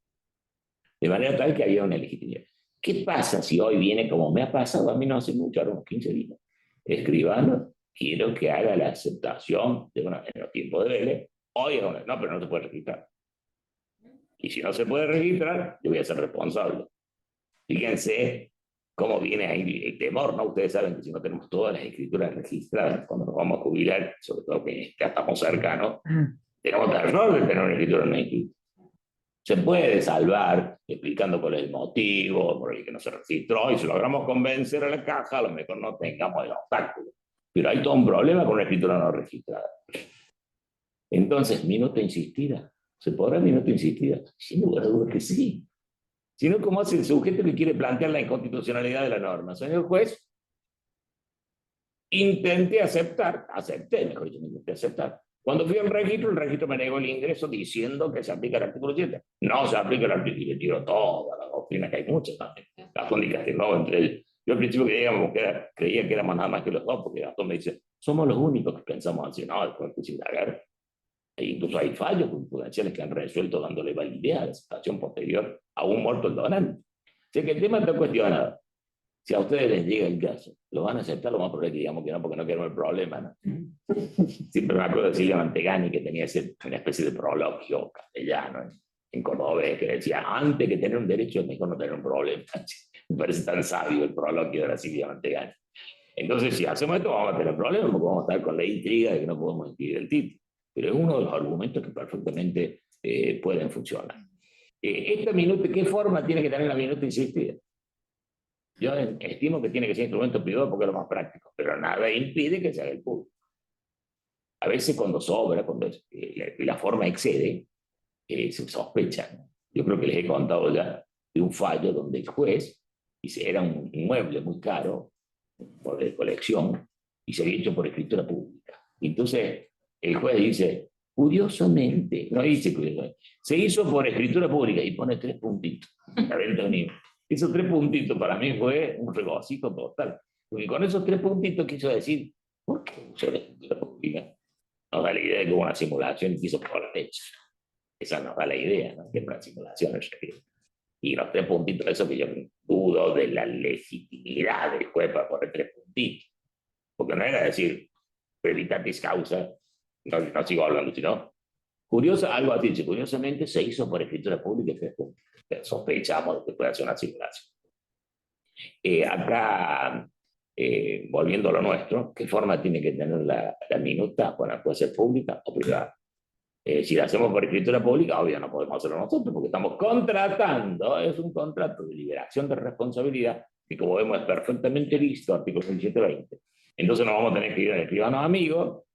De manera tal que había una legitimidad. ¿Qué pasa si hoy viene como me ha pasado a mí no hace mucho, ahora unos 15 días? Escribano, quiero que haga la aceptación de en los tiempos de Vélez. Oye, no, pero no se puede registrar. Y si no se puede registrar, yo voy a ser responsable. Fíjense cómo viene ahí el temor, ¿no? Ustedes saben que si no tenemos todas las escrituras registradas, cuando nos vamos a jubilar, sobre todo que ya estamos cercanos, tenemos terror de tener una escritura no escrita. Se puede salvar explicando cuál es el motivo por el que no se registró, y si logramos convencer a la caja, a lo mejor no tengamos el obstáculo. Pero hay todo un problema con una escritura no registrada. Entonces, minuta insistida. ¿Se podrá minuta insistida? Sin lugar a dudas que sí. Si no, ¿cómo hace el sujeto que quiere plantear la inconstitucionalidad de la norma? Señor juez, acepté, mejor dicho, intenté aceptar. Cuando fui al registro, el registro me negó el ingreso diciendo que se aplica el artículo 7. No se aplica el artículo, y le tiro toda la doctrina, que hay muchas también. Gastón y Castelnau, entre ellos. Yo al principio creía que éramos nada más que los dos, porque Gastón me dice, somos los únicos que pensamos así. No, después que sin indagar. E incluso hay fallos jurisprudenciales que han resuelto dándole validez a la aceptación posterior a un muerto el donante. O sea que el tema está cuestionado. Si a ustedes les llega el caso, lo van a aceptar, lo más probable es que digamos que no, porque no queremos el problema, ¿no? Siempre me acuerdo de Silvia Mantegani, que tenía una especie de prologio castellano en cordobés, que decía, antes que tener un derecho es mejor no tener un problema. Me parece tan sabio el prologio de la Silvia Mantegani. Entonces, si hacemos esto, vamos a tener problemas, porque vamos a estar con la intriga de que no podemos escribir el título. Pero es uno de los argumentos que perfectamente pueden funcionar. Esta minuta, ¿qué forma tiene que tener la minuta insistida? Yo estimo que tiene que ser instrumento privado porque es lo más práctico, pero nada impide que se haga el público. A veces cuando sobra, cuando la forma excede, se sospecha. Yo creo que les he contado ya de un fallo donde el juez, era un mueble muy caro, de colección, y se había hecho por escritura pública. Entonces, el juez dice, curiosamente, no dice curiosamente, se hizo por escritura pública y pone 3 puntitos. Esos 3 puntitos para mí fue un regocijo total. Porque con esos 3 puntitos quiso decir, ¿por qué usó la escritura pública? Nos da la idea de que hubo una simulación y quiso por la fecha. Esa nos da la idea, ¿no? Que es una simulación en realidad. Y los 3 puntitos, eso que yo dudo de la legitimidad del juez para poner 3 puntitos. Porque no era decir, previtatis causa, no sigo hablando, sino, algo así, dice, curiosamente se hizo por escritura pública y 3 puntos. Sospechamos que puede hacer una simulación. Acá, volviendo a lo nuestro, ¿qué forma tiene que tener la minuta? Bueno, puede ser pública o privada. Si la hacemos por escritura pública, obvio no podemos hacerlo nosotros porque estamos contratando, es un contrato de liberación de responsabilidad que como vemos es perfectamente listo, artículo 1720. Entonces nos vamos a tener que ir al escribano amigo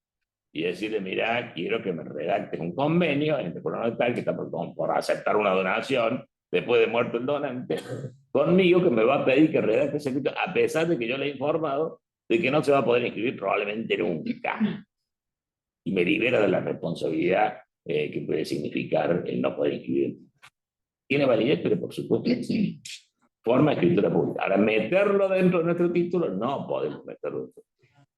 y decirle, mira, quiero que me redactes un convenio entre fulano tal que está por aceptar una donación después de muerto el donante, conmigo que me va a pedir que redacte ese escrito, a pesar de que yo le he informado de que no se va a poder inscribir probablemente nunca. Y me libera de la responsabilidad que puede significar el no poder inscribir. ¿Tiene validez? Pero por supuesto que sí. Forma de escritura pública. Ahora, meterlo dentro de nuestro título, no podemos meterlo dentro.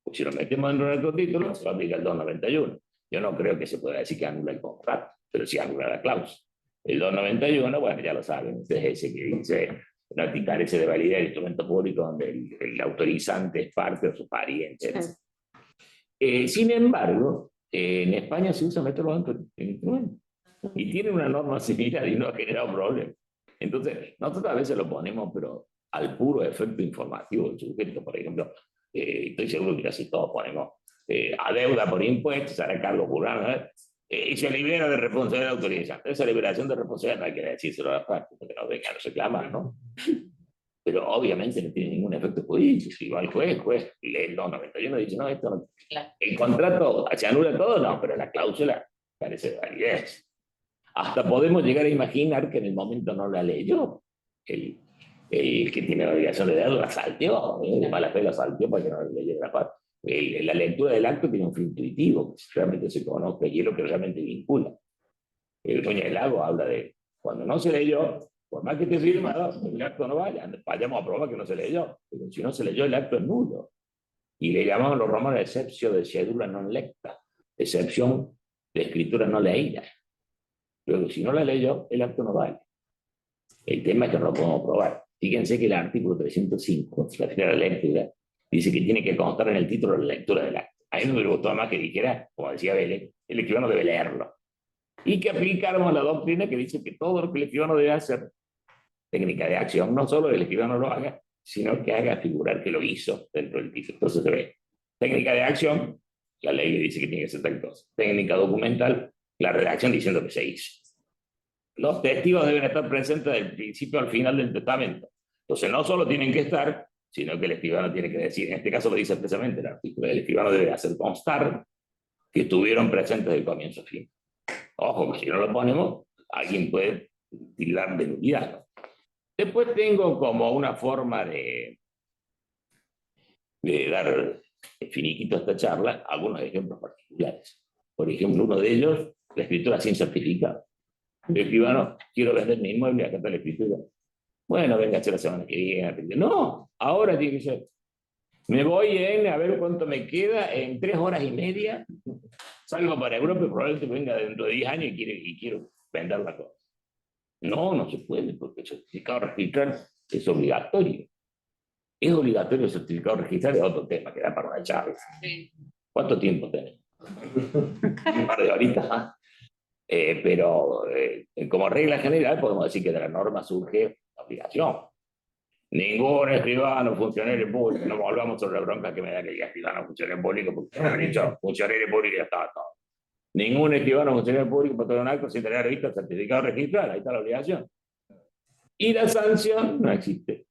Porque si lo metemos dentro de nuestro título, se va a aplicar el 291. Yo no creo que se pueda decir que anula el contrato, pero sí anula la cláusula. El 291, bueno, ya lo saben, es ese que dice no carece de validez el instrumento público donde el autorizante es parte de su pariente. Sin embargo, en España se usa meterlo dentro del instrumento. Y tiene una norma similar y no ha generado problemas. Entonces, nosotros a veces lo ponemos, pero al puro efecto informativo del sujeto. Por ejemplo, estoy seguro que casi todos ponemos a deuda por impuestos, hará cargo jurado, y se libera de responsabilidad autorizante. Esa liberación de responsabilidad no hay que decírselo a las partes, porque no vengan a reclamar, ¿no? Pero obviamente no tiene ningún efecto jurídico. Si va al juez lee el 291 y dice, no, esto no. El contrato se anula todo, no, pero la cláusula carece de validez. Hasta podemos llegar a imaginar que en el momento no la leyó. El que tiene la obligación de deberlo la salteó, de mala fe la salteó para que no le leyera la parte. La lectura del acto tiene un fin intuitivo, que realmente se conozca y es lo que realmente vincula. El dueño del lago habla de cuando no se leyó, por más que esté firmado, el acto no vaya. Vayamos a probar que no se leyó. Pero si no se leyó, el acto es nulo. Y le llamamos los romanos excepcio de cedula non lecta, excepción de escritura no leída. Luego, si no la leyó, el acto no vale. El tema es que no lo podemos probar. Fíjense que el artículo 305, la primera lectura, dice que tiene que constar en el título la lectura del acto. A mí me gustó más que dijera, como decía Vélez, el escribano debe leerlo. Y que aplicáramos la doctrina que dice que todo lo que el escribano debe hacer, técnica de acción, no solo el escribano lo haga, sino que haga figurar que lo hizo dentro del título. Entonces se ve, técnica de acción, la ley dice que tiene que ser tal cosa. Técnica documental, la redacción diciendo que se hizo. Los testigos deben estar presentes del principio al final del testamento. Entonces no solo tienen que estar, sino que el escribano tiene que decir, en este caso lo dice expresamente el artículo, el escribano debe hacer constar que estuvieron presentes del comienzo a fin. Ojo, que si no lo ponemos, alguien puede tildar de nulidad. Después tengo como una forma de dar finiquito a esta charla algunos ejemplos particulares. Por ejemplo, uno de ellos, la escritura sin certificado. El escribano, quiero vender mi inmueble, acá está la escritura. Bueno, venga a hacer la semana que viene. No, ahora tiene que ser. Me voy a ver cuánto me queda en 3 horas y media. Salgo para Europa y probablemente venga dentro de 10 años y quiero vender la cosa. No, no se puede, porque el certificado registral es obligatorio. Es obligatorio el certificado registral, es otro tema que da para una charla. Sí. ¿Cuánto tiempo tenés? Un par de horitas. Pero como regla general podemos decir que de la norma surge la obligación. Ningún escribano, funcionario público, no volvamos sobre la bronca que me da que diga escribano, funcionario público, porque me han dicho funcionario público y ya estaba todo. Ningún escribano, funcionario público puede tener un acto sin tener visto el certificado registral, ahí está la obligación. Y la sanción no existe.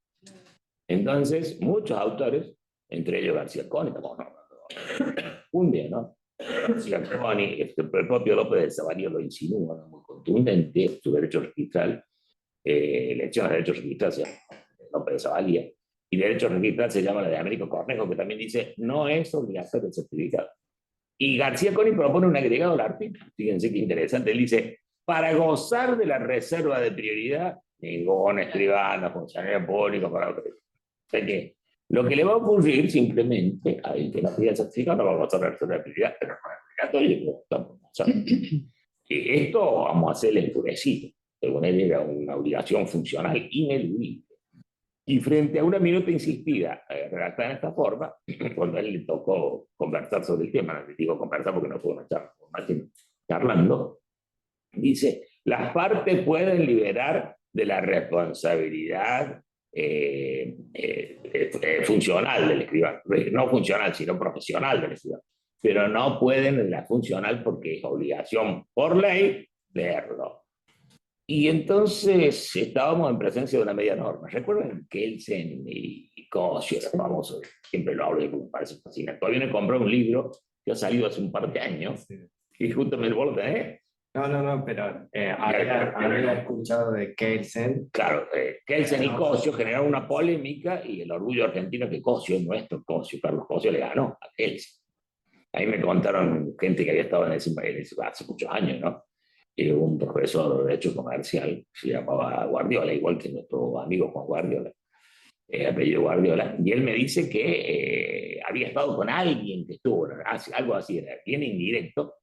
Entonces, muchos autores, entre ellos García Coni, un día, ¿no? García Coni, el propio López de Sabarío lo insinúa, muy contundente, su derecho registral, elección de derecho registral se llama López de Sabarío, y derecho registral se llama la de Américo Cornejo, que también dice, no es obligatorio el certificado. Y García Coni propone un agregado al artículo, fíjense qué interesante, él dice, para gozar de la reserva de prioridad, ningún escribano, funcionario público, para otro. O sea que lo que le va a ocurrir simplemente a el que no pida el certificado no va a gozar de la reserva de prioridad, pero no es obligatorio. Y esto vamos a hacerle endurecido. según él era una obligación funcional ineludible. Y frente a una minuta insistida, redactada en esta forma, cuando a él le tocó conversar sobre el tema, no le digo conversar porque no puedo estar charlando, dice, las partes pueden liberar de la responsabilidad funcional del escribano, no funcional, sino profesional del escribano, pero no pueden de la funcional porque es obligación por ley leerlo. Y entonces estábamos en presencia de una media norma. ¿Recuerdan Kelsen y Cosio, era famoso? Siempre lo hablo y me parece fascinante. Todavía me compré un libro que ha salido hace un par de años, y justamente vos lo tenés. No, pero había escuchado de Kelsen. Claro, Kelsen y Cosio generaron una polémica y el orgullo argentino que Cosio, nuestro Cosio, Carlos Cosio, le ganó a Kelsen. Ahí me contaron gente que había estado en ese hace muchos años, ¿no? Un profesor de Derecho Comercial, se llamaba Guardiola, igual que nuestro amigo Juan Guardiola, apellido Guardiola, y él me dice que había estado con alguien que estuvo, algo así, era bien indirecto,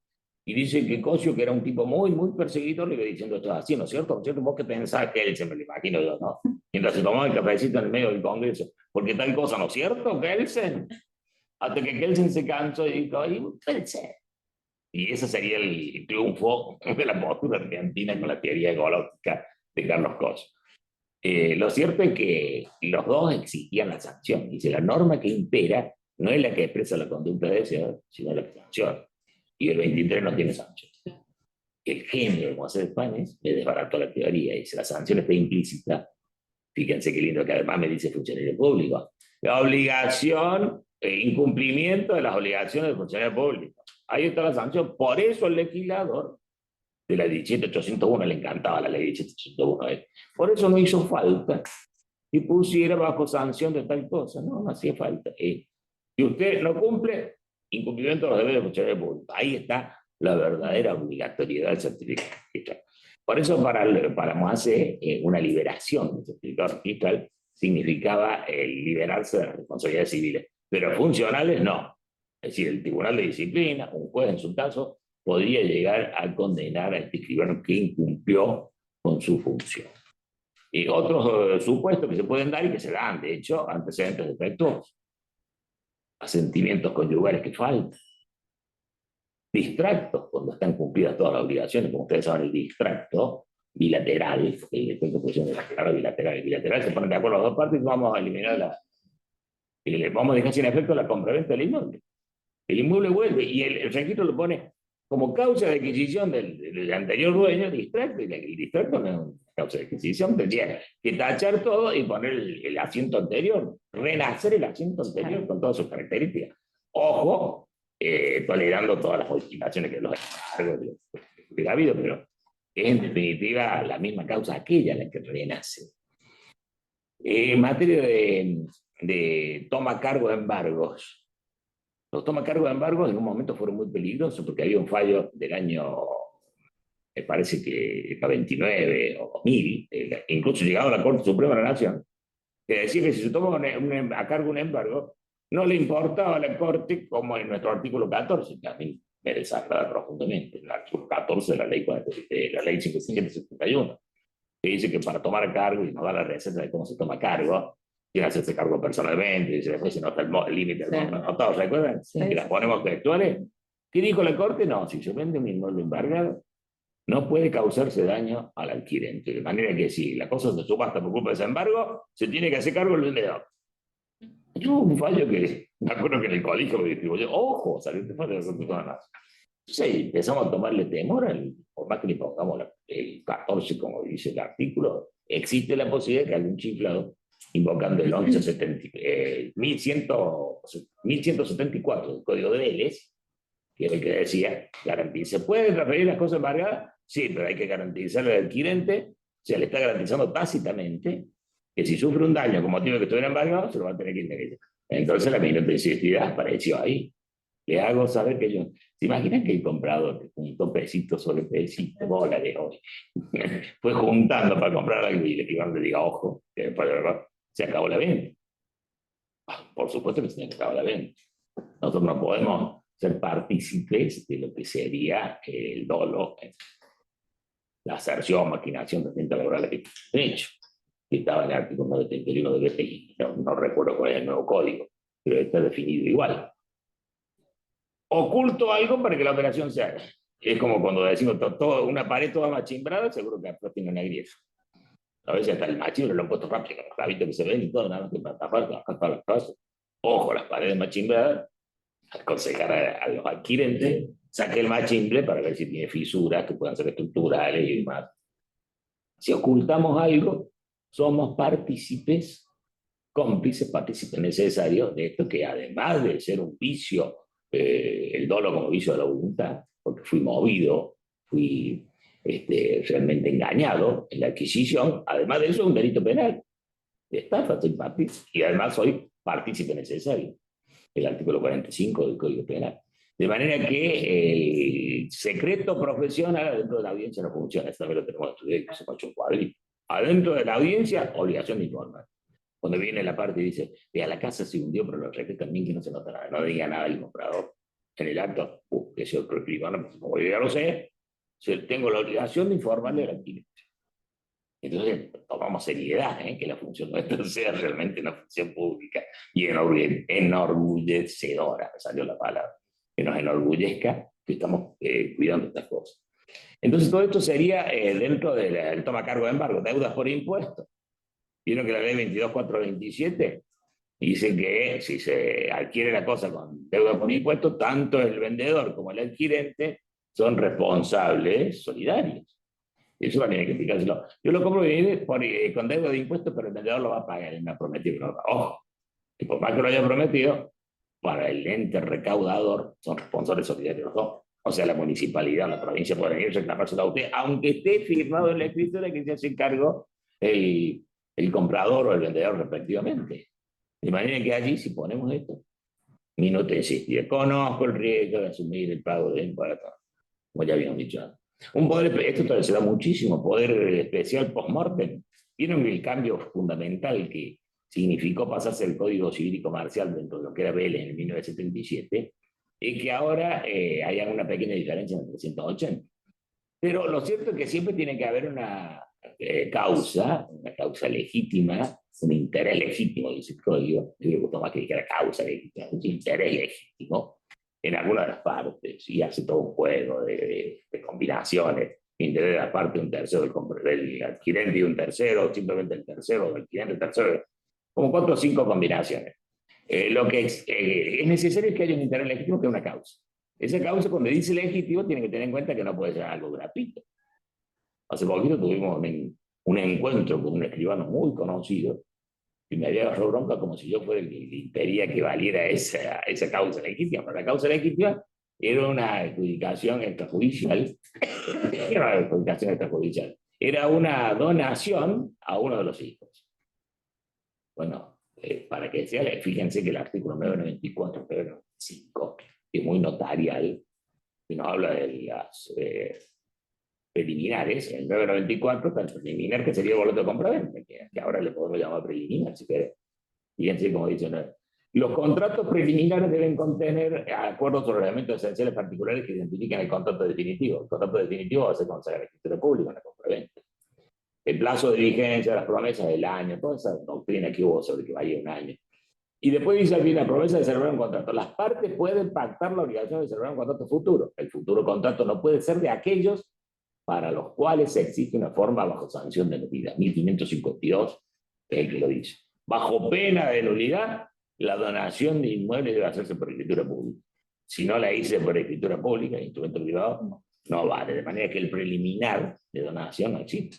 y dice que Cosio, que era un tipo muy, muy perseguidor, le iba diciendo esto así, ¿no es cierto? ¿No es cierto? ¿Vos qué pensás? Que él se me lo imagino yo, ¿no? Mientras se tomaba el cafecito en el medio del Congreso, porque tal cosa, ¿no es cierto, Kelsen? Hasta que Kelsen se cansó y dijo, ¡ay, Kelsen! Y ese sería el triunfo de la postura argentina con la teoría ecológica de Carlos Cosio. Lo cierto es que los dos exigían la sanción. Dice, la norma que impera no es la que expresa la conducta deseada, sino la que sanciona. Y el 23 no tiene sanción. El genio de Moisés España me desbarató la teoría. Dice, la sanción está implícita. Fíjense qué lindo que además me dice funcionario público. La obligación, incumplimiento de las obligaciones del funcionario público. Ahí está la sanción. Por eso el legislador de la 17801, le encantaba la ley 17801, por eso no hizo falta y pusiera bajo sanción de tal cosa. No, no hacía falta. Si usted no cumple, incumplimiento de los deberes del funcionario público. Ahí está la verdadera obligatoriedad del certificado fiscal. Por eso para Moisés, una liberación del certificado fiscal significaba liberarse de las responsabilidades civiles, pero funcionales no. Es decir, el Tribunal de Disciplina, un juez en su caso, podría llegar a condenar a este escribano que incumplió con su función. Y otros supuestos que se pueden dar y que se dan, de hecho, antecedentes defectuosos, asentimientos conyugales que faltan, distractos cuando están cumplidas todas las obligaciones, como ustedes saben, el distracto bilateral, el defecto de la palabra bilateral, se ponen de acuerdo las dos partes y vamos a eliminar vamos a dejar sin efecto la compraventa del inmueble. El inmueble vuelve y el registro lo pone como causa de adquisición del anterior dueño, distracto, y el distracto no es una causa de adquisición, tendría que tachar todo y poner el asiento anterior, renacer el asiento anterior con todas sus características. Ojo, tolerando todas las modificaciones que ha habido, pero es en definitiva la misma causa aquella la que renace. En materia de toma cargo de embargos, los toma cargo de embargos en un momento fueron muy peligrosos porque había un fallo del año, me parece que para 29 o 2000, incluso llegado a la Corte Suprema de la Nación, que decía que si se toma a cargo un embargo, no le importaba a la Corte, como en nuestro artículo 14, que a mí me desagrada profundamente, el artículo 14 de la ley 5771, que dice que para tomar cargo y nos da la receta de cómo se toma cargo, quiere hacerse cargo personalmente, dice después si no está el límite del monto anotado, ¿recuerdan? Sí. Que las ponemos textuales. ¿Qué dijo la Corte? No, si se vende un inmueble embargado, no puede causarse daño al adquirente. De manera que si la cosa se subasta por culpa de ese embargo, se tiene que hacer cargo el vendedor. Yo un fallo que me acuerdo que en el colegio me distribuyó, ojo, salió este fallo de la Corte. Entonces empezamos a tomarle temor, por más que le pongamos el 14, como dice el artículo, existe la posibilidad de que algún chiflado, invocando el 1174 del Código de Vélez, que era el que decía, ¿se pueden transferir las cosas embargadas? Sí, pero hay que garantizarle al adquirente, se le está garantizando tácitamente, que si sufre un daño con motivo de que estuviera embargado, se lo va a tener que indemnizar. Entonces la minuta de insistividad apareció ahí. Le hago saber que yo... ¿Se imaginan que el comprador que juntó pesito sobre pesito, dólares hoy? Fue juntando para comprar algo y el equivalente le diga, ojo, que después de verdad se acabó la venta. Por supuesto que se acabó la venta. Nosotros no podemos ser partícipes de lo que sería el dolo. la aserción, maquinación de agentes laborales que han hecho, que estaba en el artículo 931 de BPI, no recuerdo cuál es el nuevo código, pero está definido igual. Oculto algo para que la operación se haga. Es como cuando decimos una pared toda machimbrada, seguro que atrás tiene una grieta. A veces hasta el machimbre lo han puesto rápido, con los clavitos que se ven y todo, nada más que para tapar todas las cosas. Ojo, las paredes machimbradas, aconsejar a los adquirentes, saque el machimbre para ver si tiene fisuras que puedan ser estructurales y demás. Si ocultamos algo, somos partícipes, cómplices, partícipes necesarios de esto que además de ser un vicio, el dolo como vicio de la voluntad, porque fui movido, fui realmente engañado en la adquisición, además de eso es un delito penal de estafa, soy partícipe, y además soy partícipe necesario, el artículo 45 del Código Penal. De manera que el secreto profesional dentro de la audiencia no funciona, esto también lo tenemos estudiado, que se ha hecho un cuadrito. Adentro de la audiencia, obligación de informar. Cuando viene la parte y dice, vea, la casa se hundió, pero los requisitos también que no se nota nada, no diga nada el comprador. En el acto, que es otro escribano, pues, como yo ya lo sé, tengo la obligación de informarle al adquirente. Entonces, tomamos seriedad, que la función nuestra sea realmente una función pública y enorgullecedora, me salió la palabra, que nos enorgullezca que estamos cuidando estas cosas. Entonces, todo esto sería dentro del toma cargo de embargo, deudas por impuestos. Vieron que la ley 22.427 dice que si se adquiere la cosa con deuda por impuestos, tanto el vendedor como el adquirente son responsables solidarios. Eso también hay que explicárselo. Yo lo compro con deuda de impuestos, pero el vendedor lo va a pagar, él me ha prometido. No, ojo, que por más que lo haya prometido, para el ente recaudador son responsables solidarios los dos. O sea, la municipalidad, la provincia pueden ir a reclamárselo a usted, aunque esté firmado en la escritura que se hace cargo el comprador o el vendedor respectivamente. De manera que allí, si ponemos esto, minuto insistir, conozco el riesgo de asumir el pago de impuestos, como ya habíamos dicho antes. Un poder, esto se da muchísimo, poder especial post-mortem. Vieron el cambio fundamental que significó pasarse el Código Civil y Comercial dentro de lo que era Vélez en 1977, y que ahora hay una pequeña diferencia en el 380. Pero lo cierto es que siempre tiene que haber una causa legítima, un interés legítimo, dice el código. Yo me gustó más que dijera causa legítima, un interés legítimo en alguna de las partes, y hace todo un juego de combinaciones, interés de la parte de un tercero, del adquirente y un tercero, simplemente el tercero, del adquirente, el tercero, como 4 o 5 combinaciones. Lo que es necesario es que haya un interés legítimo que es una causa. Esa causa, cuando dice legítimo, tiene que tener en cuenta que no puede ser algo gratuito. Hace poquito tuvimos un encuentro con un escribano muy conocido y me había agarrado bronca como si yo fuera el que impedía que valiera esa causa legítima. Pero la causa legítima era una adjudicación extrajudicial. Era una adjudicación extrajudicial. Era una donación a uno de los hijos. Bueno, para que sea, fíjense que el artículo 994, 995, que es muy notarial, y nos habla de las preliminares, el 994, el preliminar que sería el boleto de compraventa, que ahora le podemos llamar preliminar, si querés. Fíjense como dice, ¿no? Los contratos preliminares deben contener acuerdos sobre elementos esenciales particulares que identifiquen el contrato definitivo. El contrato definitivo va a ser consagrado en la escritura pública, en la compraventa. El plazo de vigencia, las promesas del año, toda esa doctrina que hubo sobre que vaya un año. Y después dice aquí la promesa de celebrar un contrato. Las partes pueden pactar la obligación de celebrar un contrato futuro. El futuro contrato no puede ser de aquellos para los cuales se exige una forma bajo sanción de nulidad. 1552 es el que lo dice. Bajo pena de nulidad, la donación de inmuebles debe hacerse por escritura pública. Si no la hice por escritura pública, instrumento privado, no vale. De manera que el preliminar de donación no existe.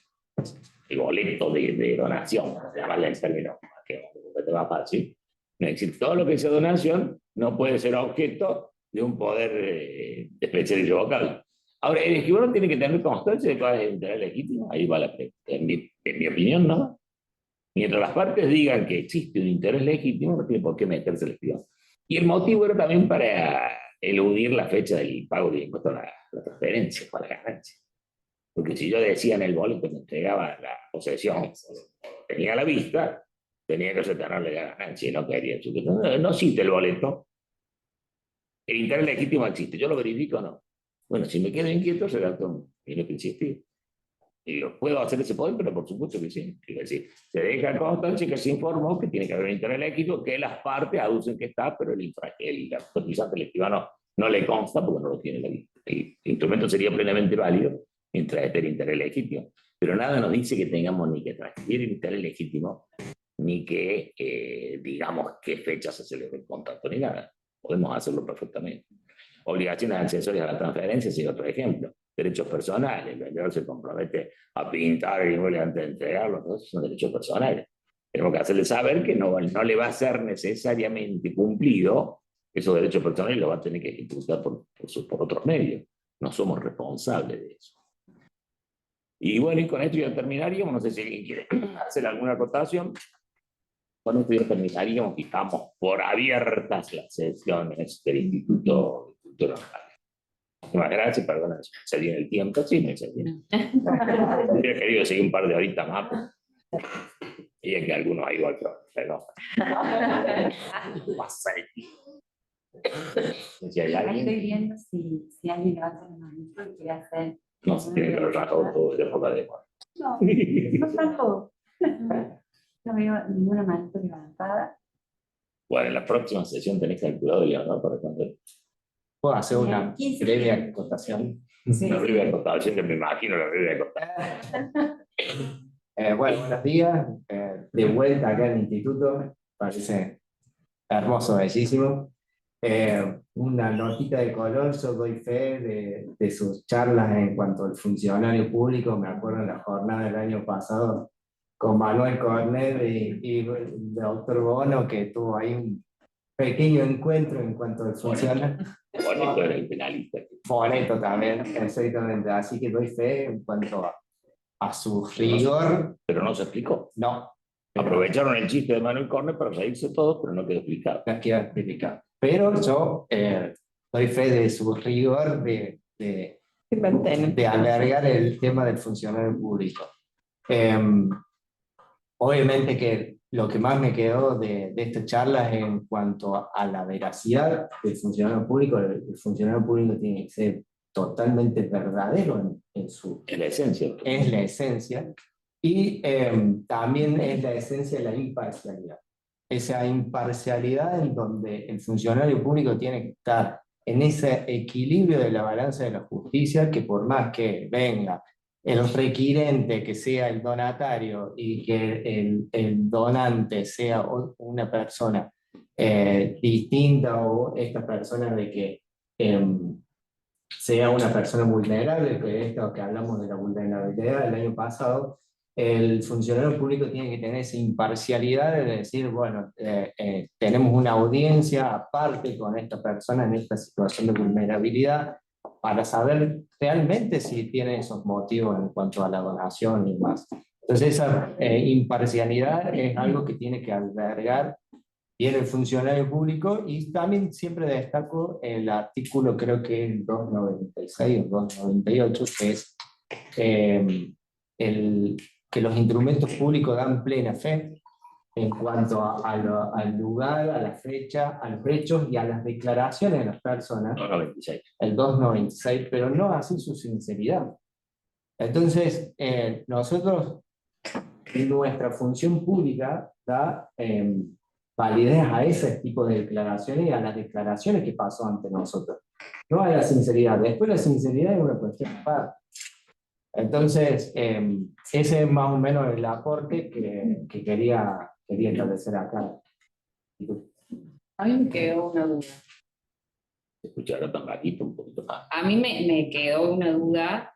El boleto de donación, llamarle en términos que te va fácil, no existe. Todo lo que sea donación no puede ser objeto de un poder especial y irrevocable. Ahora, el escribano tiene que tener constancia de cuál es el interés legítimo. Ahí va la pregunta. En mi opinión, ¿no? Mientras las partes digan que existe un interés legítimo, no tiene por qué meterse el escribano. Y el motivo era también para eludir la fecha del pago del impuesto a la transferencia, para la ganancia. Porque si yo decía en el boleto que me entregaba la posesión, tenía a la vista, tenía que sostenerle la ganancia y no quería. No existe el boleto. El interés legítimo existe. ¿Yo lo verifico o no? Bueno, si me quedo inquieto, redacto un minuto insistir. Y lo puedo hacer ese poder, pero por supuesto que sí. Es decir, se deja constancia que se informó que tiene que haber un interés legítimo, que las partes aducen que está, pero el cotizante colectiva no le consta porque no lo tiene. El instrumento sería plenamente válido mientras esté el interés legítimo. Pero nada nos dice que tengamos ni que transcribir el interés legítimo, ni que digamos qué fecha se celebra el contrato, ni nada. Podemos hacerlo perfectamente. Obligaciones accesorias a la transferencia, sí, otro ejemplo. Derechos personales, el vendedor se compromete a pintar el inmueble antes de entregarlo, todos esos son derechos personales. Tenemos que hacerle saber que no le va a ser necesariamente cumplido esos derechos personales, lo va a tener que ejecutar por otros medios. No somos responsables de eso. Y bueno, y con esto ya terminaríamos. No sé si alguien quiere hacer alguna acotación. Con esto ya terminaríamos y estamos por abiertas las sesiones del Instituto de Cultura Local. Muchas gracias, perdón, se dio el tiempo, sí, me excedí. Hubiera querido seguir un par de horitas más, y es que algunos hay igual, pero pasa el tiempo. Si hay Ahí alguien, estoy viendo si alguien levanta la mano y quiere hacer. no se tiene que ver todo de época de No, no tanto. No veo ninguna mano levantada. Bueno, en la próxima sesión tenés calculado el llamado para responder. Puedo hacer una 15. breve acotación. Una breve acotación, que me imagino la breve acotación. Bueno, buenos días. De vuelta acá en el instituto. Parece hermoso, bellísimo. Una notita de color, yo doy fe de sus charlas en cuanto al funcionario público. Me acuerdo en la jornada del año pasado con Manuel Cornet y el doctor Bono, que tuvo ahí un pequeño encuentro en cuanto al funcionario. Bonito era el penalista. Boneto también, exactamente. Así que doy fe en cuanto a su rigor. Pero no se explicó. No. Aprovecharon el chiste de Manuel Cornet para reírse todos, pero no quedó explicado. No queda explicado. Pero yo doy fe de su rigor de albergar el tema del funcionario público. Obviamente que lo que más me quedó de esta charla es en cuanto a la veracidad del funcionario público. El funcionario público tiene que ser totalmente verdadero en su... Es la esencia. Es la esencia. Y también es la esencia de la imparcialidad. Esa imparcialidad en donde el funcionario público tiene que estar en ese equilibrio de la balanza de la justicia, que por más que venga el requirente, que sea el donatario, y que el donante sea una persona distinta, o esta persona de que sea una persona vulnerable, que esto que hablamos de la vulnerabilidad del año pasado, el funcionario público tiene que tener esa imparcialidad de decir, bueno, tenemos una audiencia aparte con esta persona en esta situación de vulnerabilidad, para saber realmente si tiene esos motivos en cuanto a la donación y más. Entonces esa imparcialidad es algo que tiene que albergar bien el funcionario público. Y también siempre destaco el artículo, creo que es el 296 o 298, que es que los instrumentos públicos dan plena fe en cuanto al lugar, a la fecha, a los hechos y a las declaraciones de las personas. 296. El 296, pero no así su sinceridad. Entonces, nosotros, en nuestra función pública, da validez a ese tipo de declaraciones y a las declaraciones que pasó ante nosotros. No a la sinceridad. Después la sinceridad es una cuestión aparte. Entonces, ese es más o menos el aporte que quería establecer acá. A mí me quedó una duda. Escucharon tan bajito, un poquito más. A mí me quedó una duda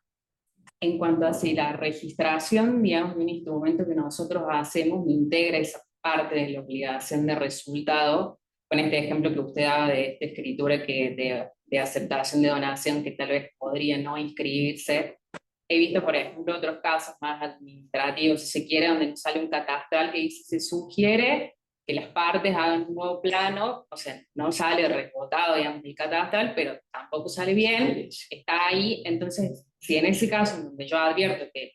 en cuanto a si la registración, digamos, de un instrumento que nosotros hacemos integra esa parte de la obligación de resultado, con este ejemplo que usted daba de esta escritura de aceptación de donación, que tal vez podría no inscribirse. He visto, por ejemplo, otros casos más administrativos, si se quiere, donde nos sale un catastral que dice: se sugiere que las partes hagan un nuevo plano. O sea, no sale rebotado, digamos, el catastral, pero tampoco sale bien, está ahí. Entonces, si en ese caso, donde yo advierto que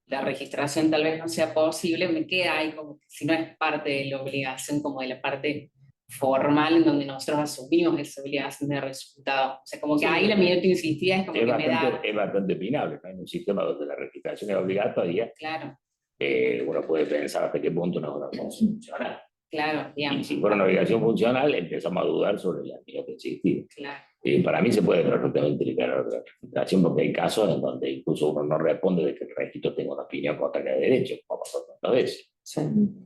la registración tal vez no sea posible, me queda ahí como que si no es parte de la obligación, como de la parte formal en donde nosotros asumimos esa obligación de resultado. O sea, como que ahí la medida que insistía es como que me da... Es bastante opinable, ¿no? En un sistema donde la registración es obligatoria, Claro, uno puede pensar hasta qué punto no es una obligación funcional. claro, Y digamos. si fuera una obligación funcional, empezamos a dudar sobre la medida que existía. Claro. Para mí se puede perfectamente liberar la registración porque hay casos en donde incluso uno no responde de que el registro tenga una opinión contraria de derecho, como pasó tantas veces. Sí.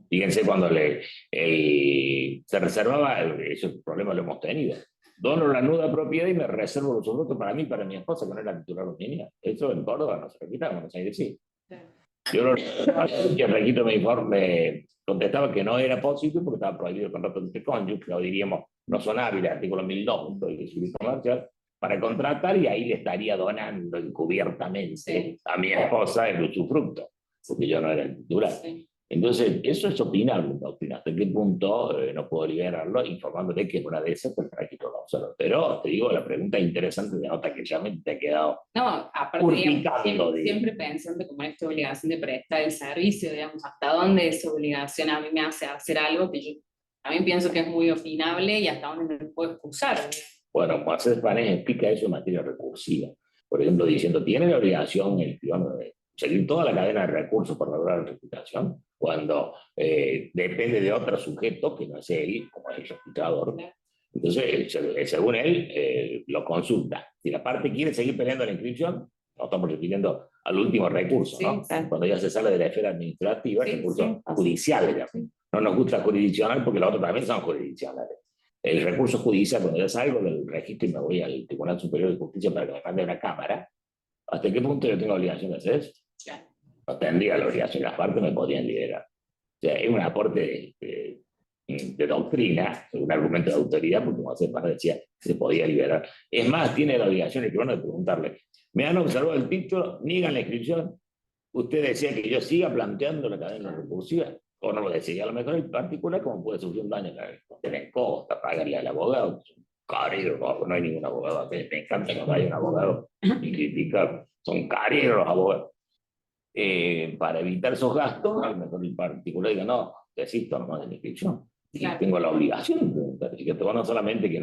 Fíjense cuando se reservaba, ese problema lo hemos tenido. Dono la nuda propiedad y me reservo los usufructos para mí y para mi esposa, que no es la titular opinión. Eso en Córdoba no se repitaba, no sé decir. Yo lo el registro me contestaba que no era posible porque estaba prohibido el contrato entre cónyuges, o diríamos, no son hábiles, artículo 1002 del Código Civil Comercial, para contratar y ahí le estaría donando encubiertamente a mi esposa el usufructo, porque yo no era el titular. Sí. Entonces, eso es opinable, hasta qué punto no puedo liberarlo informándole que es una de esas, pues el registro lo observa. Pero te digo, la pregunta interesante de nota que ya me te ha quedado. No, aparte, Urticando, digamos, digamos. siempre pensando como en esta obligación de prestar el servicio, digamos, hasta dónde esa obligación a mí me hace hacer algo que yo también pienso que es muy opinable y hasta dónde me puedo excusar. Bueno, Moisés Panes explica eso en materia recursiva. Por ejemplo, diciendo, ¿tiene la obligación el ciudadano de seguir toda la cadena de recursos para lograr la reputación? Cuando depende de otro sujeto que no es él, como es el registrador. Entonces, según él, lo consulta. Si la parte quiere seguir peleando la inscripción, no estamos refiriendo al último recurso, Sí, ¿no? claro. Cuando ya se sale de la esfera administrativa, Sí, recursos sí. judiciales. Sí. No nos gusta jurisdiccional porque los otros también son jurisdiccionales. El recurso judicial, cuando ya salgo del registro y me voy al Tribunal Superior de Justicia para que me mande una cámara, ¿hasta qué punto yo tengo obligación de hacer eso? Claro. No tendría la obligación, las partes me podrían liberar. O sea, es un aporte de doctrina, un argumento de autoridad, porque como hace para decía, se podía liberar. Es más, tiene la obligación el escribano de preguntarle, ¿me han observado el título? ¿Niegan la inscripción? ¿Usted desea que yo siga planteando la cadena recursiva? O no lo desea. A lo mejor el particular, como puede sufrir un daño, tener costa, pagarle al abogado, careros, no hay ningún abogado. Me encanta cuando hay un abogado y criticar, son careros los abogados. Para evitar esos gastos, a lo mejor el particular diga, no, desisto no de la inscripción. Y Claro. tengo la obligación de preguntar. Y que no solamente que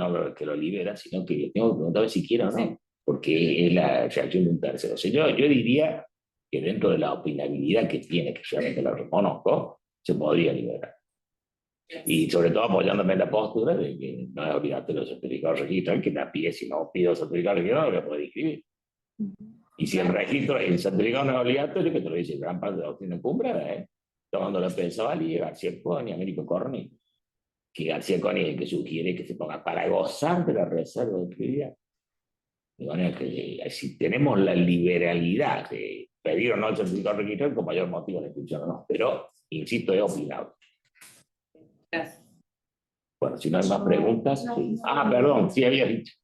lo libera, sino que tengo que preguntar si quiero o no. Sí. Porque es la reacción de un tercero. O sea, yo diría que dentro de la opinabilidad que tiene, que realmente la reconozco, se podría liberar. Y sobre todo apoyándome en la postura de que no es obligatorio el certificado de registro, que me pide, si no pido certificado de registro, no lo voy a poder inscribir. Y si el certificado no es obligatorio, que te lo dice gran parte de la doctrina encumbrada, tomando la Pensavali, García Coni, Américo Corni, que García Coni es el que sugiere que se ponga para gozar de la reserva de prioridad. De manera que si tenemos la liberalidad de pedir o no el certificado de registro, con mayor motivo la inscripción o no. Pero, insisto, es opinable. Gracias. Bueno, si no hay más preguntas. Sí. Perdón, sí había dicho.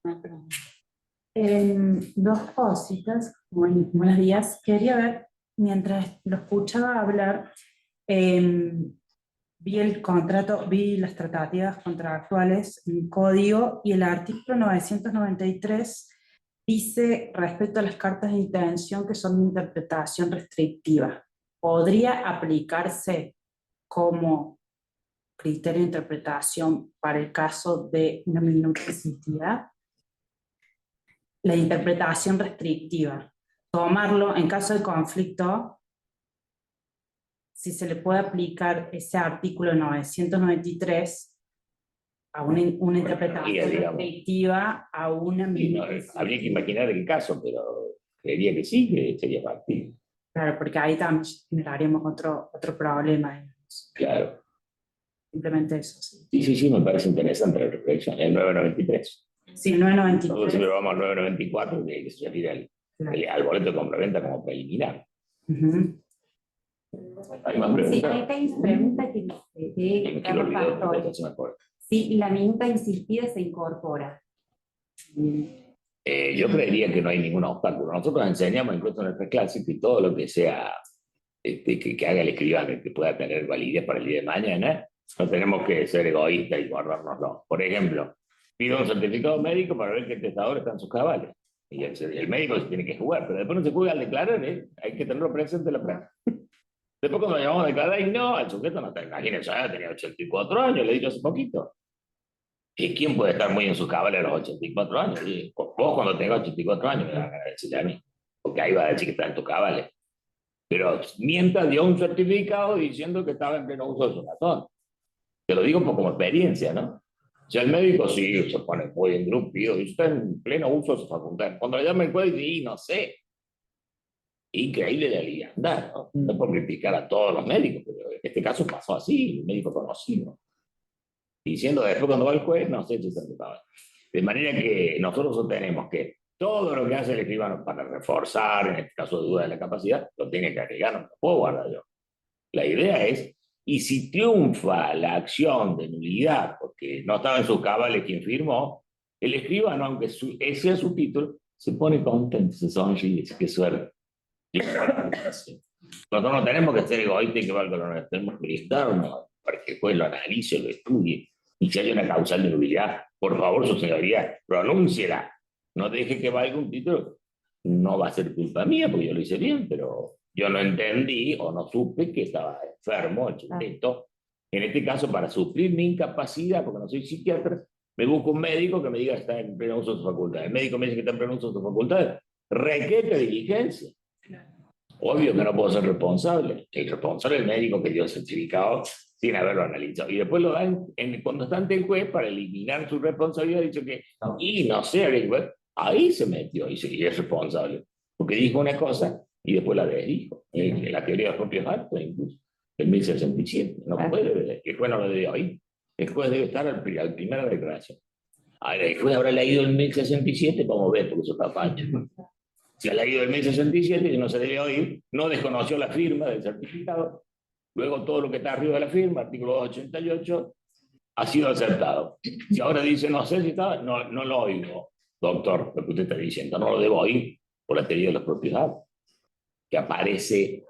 Dos cositas, buenos días. Quería ver, mientras lo escuchaba hablar, vi el contrato, vi las tratativas contractuales, el código, y el artículo 993 dice respecto a las cartas de intención que son de interpretación restrictiva. ¿Podría aplicarse como criterio de interpretación para el caso de una minuciosidad? La interpretación restrictiva. Tomarlo en caso de conflicto, si se le puede aplicar ese artículo 993 a una interpretación restrictiva a una minuciosidad. Habría que imaginar el caso, pero creería que sí, que sería factible. Claro, porque ahí también generaríamos otro problema. Digamos. Claro. Simplemente eso. Sí, sí, me parece interesante la reflexión. El 993. Sí, el 993. Nosotros siempre vamos al 994, que se refiere al boleto de compraventa como preliminar. ¿Hay más preguntas? Sí, ahí hay una pregunta que dice de Carlos Pastor. Si la minuta insistida se incorpora. Yo creería que no hay ningún obstáculo. Nosotros enseñamos incluso en el clásico y todo lo que sea que haga el escribano, que pueda tener validez para el día de mañana, no tenemos que ser egoístas y guardárnoslo. Por ejemplo, pido un certificado médico para ver que el testador está en sus cabales. Y el médico se tiene que jugar, pero después no se juega al declarar, hay que tenerlo presente en la práctica. Después cuando lo llamamos a declarar, y no, el sujeto no está, imagínense, tenía 84 años, le he dicho hace poquito. ¿Y quién puede estar muy en sus cabales a los 84 años? Y vos cuando tengas 84 años me vas a ganar decirle a mí, porque ahí va a decir que está en tus cabales. Pero mientras dio un certificado diciendo que estaba en pleno uso de su razón. Te lo digo como experiencia, ¿no? O sea, el médico sí se pone muy engrupido y está en pleno uso de su facultad. Cuando le llama el juez, dice, no sé. Increíble la liviandad, ¿no? No es por criticar a todos los médicos, pero en este caso pasó así, un médico conocido. Diciendo después cuando va el juez, no sé si se trataba. De manera que nosotros sostenemos que todo lo que hace el escribano para reforzar, en este caso de duda de la capacidad, lo tiene que agregar, no lo puedo guardar yo. La idea es, y si triunfa la acción de nulidad, porque no estaba en sus cabales quien firmó, el escribano, aunque ese sea su título, se pone contento, se sonríe, dice, qué suerte. Nosotros no tenemos que ser egoístas y que valga lo nuestro, tenemos que listarnos para que el juez lo analice, lo estudie, y si hay una causal de nulidad, por favor, su señoría, pronúnciela. No deje que valga un título. No va a ser culpa mía, porque yo lo hice bien, pero yo no entendí o no supe que estaba enfermo el sujeto. En este caso, para suplir mi incapacidad, porque no soy psiquiatra, me busco un médico que me diga que está en pleno uso de su facultad. El médico me dice que está en pleno uso de su facultad. Requete diligencia. Obvio que no puedo ser responsable. El responsable es el médico que dio el certificado sin haberlo analizado. Y después lo dan cuando está ante el juez para eliminar su responsabilidad. Ha dicho que, y no sé, el juez, ahí se metió y es responsable. Porque dijo una cosa y después la desdijo. En la teoría de los propios actos, incluso. En 1067. No puede, el juez no lo debe oír. El juez debe estar al primera declaración. Ahora, el juez habrá leído el 1067, vamos a ver, porque eso está facho. Si ha leído el 1067 y no se debe oír, no desconoció la firma del certificado, luego todo lo que está arriba de la firma, artículo 288, ha sido acertado. Si ahora dice, no sé si está, no lo oigo, doctor, lo que usted está diciendo, no lo debo oír por la teoría de los propios datos, que aparece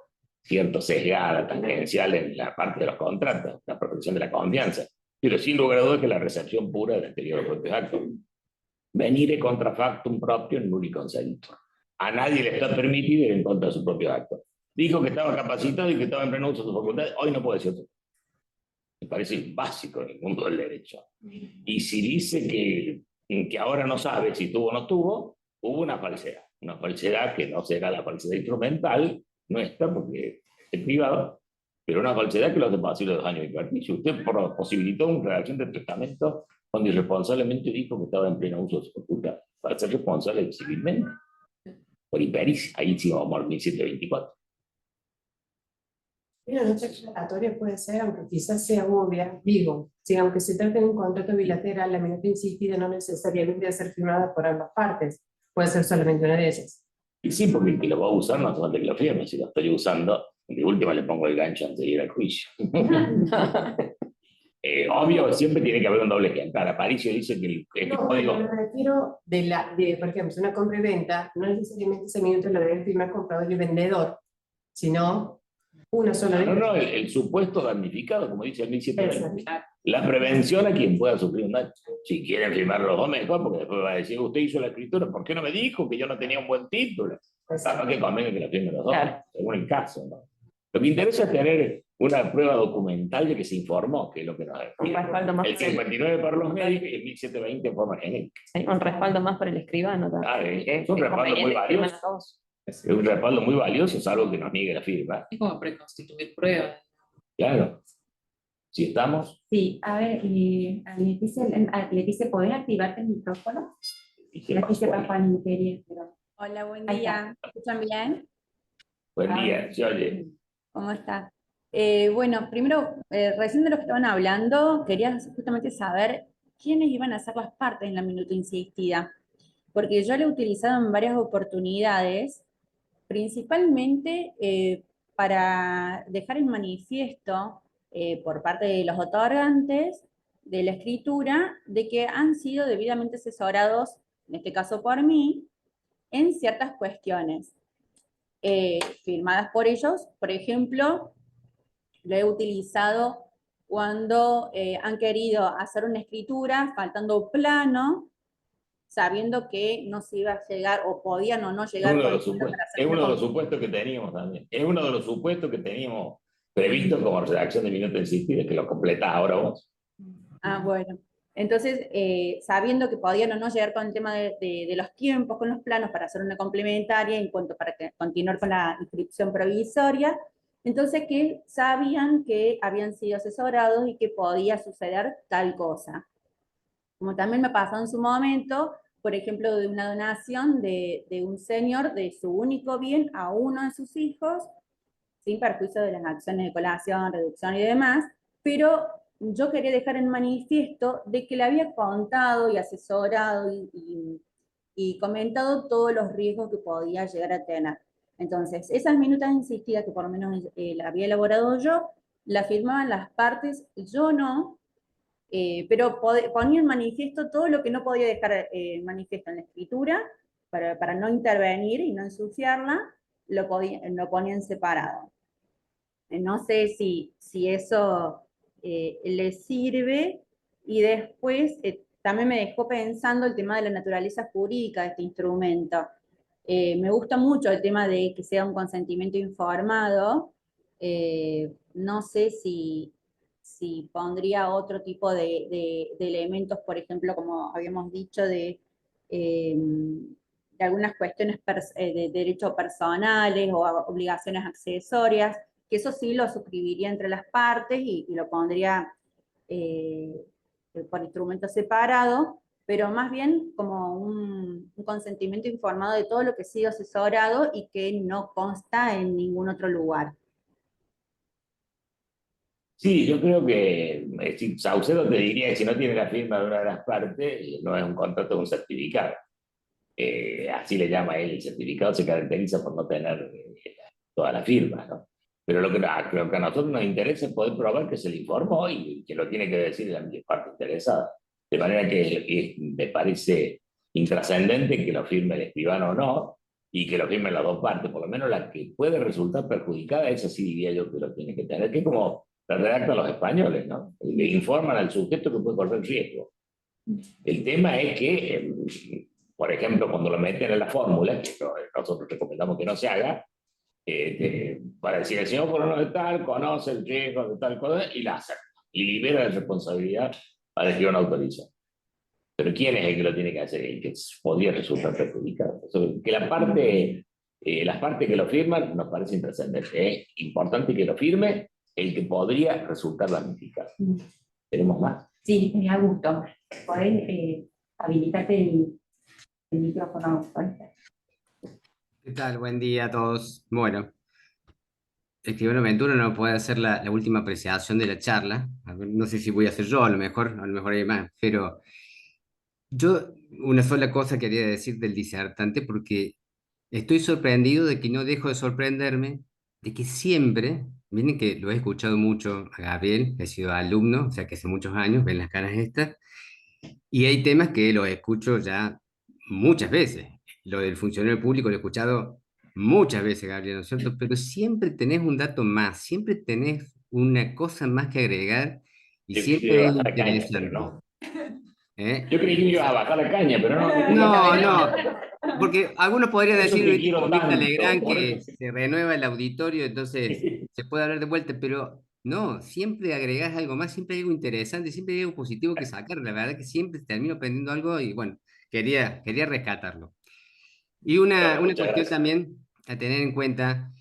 cierto sesgada tangencial en la parte de los contratos, la protección de la confianza, pero sin lugar a dudas que la recepción pura de la teoría de los propios actos. Venire contra factum proprio nulli consentitur. A nadie le está permitido ir en contra de su propio acto. Dijo que estaba capacitado y que estaba en pleno uso de su facultad, hoy no puede decir eso. Me parece básico en el mundo del derecho. Y si dice que ahora no sabe si tuvo o no tuvo, hubo una falsedad que no será la falsedad instrumental nuestra, porque es privado, pero una falsedad que lo hace posible 2 años de ejercicio. Usted posibilitó una redacción de testamento cuando irresponsablemente dijo que estaba en pleno uso de su facultad, para ser responsable civilmente. Por impericia, ahí sí vamos al 1724. Una nota aclaratoria puede ser, aunque quizás sea obvia, digo, si aunque se trate de un contrato bilateral, la minuta insistida no necesariamente debe ser firmada por ambas partes, puede ser solamente una de ellas. Y sí, porque el que lo va a usar no hace falta que lo firme, si lo estoy usando, de última le pongo el gancho antes de ir al juicio. Obvio, siempre tiene que haber un doble ejemplar. Aparicio dice que el No, código... me refiero por ejemplo, si una compra y venta, no necesariamente ese minuto lo debe firmar comprador y vendedor, sino una sola vez. No, el supuesto damnificado, como dice el 1720. La prevención a quien pueda sufrir un daño. Si quieren firmar los dos, mejor, porque después va a decir, usted hizo la escritura, ¿por qué no me dijo que yo no tenía un buen título? No que convenga que la firmen los dos, claro, según el caso, ¿no? Lo que interesa es tener una prueba documental de que se informó, que es lo que nos más el 59 para los médicos y el 1720 en forma genérica. Un respaldo más para el escribano también. Claro, es un respaldo muy valioso. Es un respaldo muy valioso, es algo que nos niegue la firma. Es como preconstituir pruebas. Claro. Si estamos... Sí, a ver, Leticia, ¿podés activarte el micrófono? Leticia Pascual Interior. Hola, buen Ahí día. ¿Me escuchan bien? Buen día, se oye. ¿Cómo está? Bueno, primero, recién de lo que estaban hablando, quería justamente saber quiénes iban a ser las partes en la minuta insistida, porque yo lo he utilizado en varias oportunidades, principalmente para dejar en manifiesto por parte de los otorgantes de la escritura de que han sido debidamente asesorados, en este caso por mí, en ciertas cuestiones firmadas por ellos. Por ejemplo, lo he utilizado cuando han querido hacer una escritura faltando plano, sabiendo que no se iba a llegar o podían o no llegar. Es uno de los supuestos que teníamos también. Es uno de los supuestos que teníamos previsto como redacción de minuta insistida, que lo completás ahora vos. Ah, bueno. Entonces, sabiendo que podían o no llegar con el tema de los tiempos, con los planos, para hacer una complementaria en cuanto para continuar con la inscripción provisoria, entonces que sabían que habían sido asesorados y que podía suceder tal cosa. Como también me pasó en su momento, por ejemplo, de una donación de un señor de su único bien a uno de sus hijos, sin perjuicio de las acciones de colación, reducción y demás, pero yo quería dejar en manifiesto de que le había contado y asesorado y comentado todos los riesgos que podía llegar a tener. Entonces, esas minutas insistidas, que por lo menos la había elaborado yo, la firmaban las partes, yo no, pero ponía en manifiesto todo lo que no podía dejar manifiesto en la escritura, para no intervenir y no ensuciarla, lo ponían separado. No sé si eso les sirve, y después también me dejó pensando el tema de la naturaleza jurídica de este instrumento. Me gusta mucho el tema de que sea un consentimiento informado. No sé si pondría otro tipo de elementos, por ejemplo, como habíamos dicho, de algunas cuestiones de derecho personales o obligaciones accesorias, que eso sí lo suscribiría entre las partes y lo pondría eh, por instrumento separado, pero más bien como un consentimiento informado de todo lo que ha sido asesorado y que no consta en ningún otro lugar. Sí, yo creo que Saucedo te diría que si no tiene la firma de una de las partes, no es un contrato, es un certificado. Así le llama él, el certificado se caracteriza por no tener toda la firma, ¿no? Pero lo que a nosotros nos interesa es poder probar que se le informó y que lo tiene que decir la parte interesada. De manera que me parece intrascendente que lo firme el escribano o no, y que lo firmen las dos partes, por lo menos la que puede resultar perjudicada, esa sí diría yo que lo tiene que tener, que es como la redactan los españoles, ¿no? Le informan al sujeto que puede correr riesgo. El tema es que, por ejemplo, cuando lo meten en la fórmula, que nosotros recomendamos que no se haga, para decir el señor fulano de tal conoce el riesgo de tal cosa y la acepta y libera de responsabilidad para el que no autoriza. Pero ¿quién es el que lo tiene que hacer? El que podría resultar perjudicado. Que las partes que lo firman nos parece intrascendente. Es importante que lo firme el que podría resultar damnificado. ¿Tenemos más? Sí, me gusto. ¿Podés habilitarte el micrófono? ¿Qué tal? Buen día a todos. Bueno, escribano Ventura no puede hacer la última apreciación de la charla. A ver, no sé si voy a hacer yo, a lo mejor hay más, pero yo una sola cosa quería decir del disertante, porque estoy sorprendido de que no dejo de sorprenderme, de que siempre, miren que lo he escuchado mucho a Gabriel, he sido alumno, o sea que hace muchos años, ven las caras estas, y hay temas que los escucho ya muchas veces. Lo del funcionario público lo he escuchado muchas veces, Gabriel, ¿no es cierto? Pero siempre tenés un dato más, siempre tenés una cosa más que agregar y Yo creí que siempre iba a es bajar la caña, pero interesante. no. ¿Eh? Yo creí que iba a bajar la caña, pero no. No, no, porque algunos podrían Eso decir, que ¿viste? quiero Como Mirta tanto, Legrand, por que eso. se renueva el auditorio, entonces se puede hablar de vuelta, pero no, siempre agregás algo más, siempre hay algo interesante, siempre hay algo positivo que sacar. La verdad que siempre termino aprendiendo algo y bueno, quería rescatarlo. Y Bueno, una muchas cuestión gracias. también a tener en cuenta,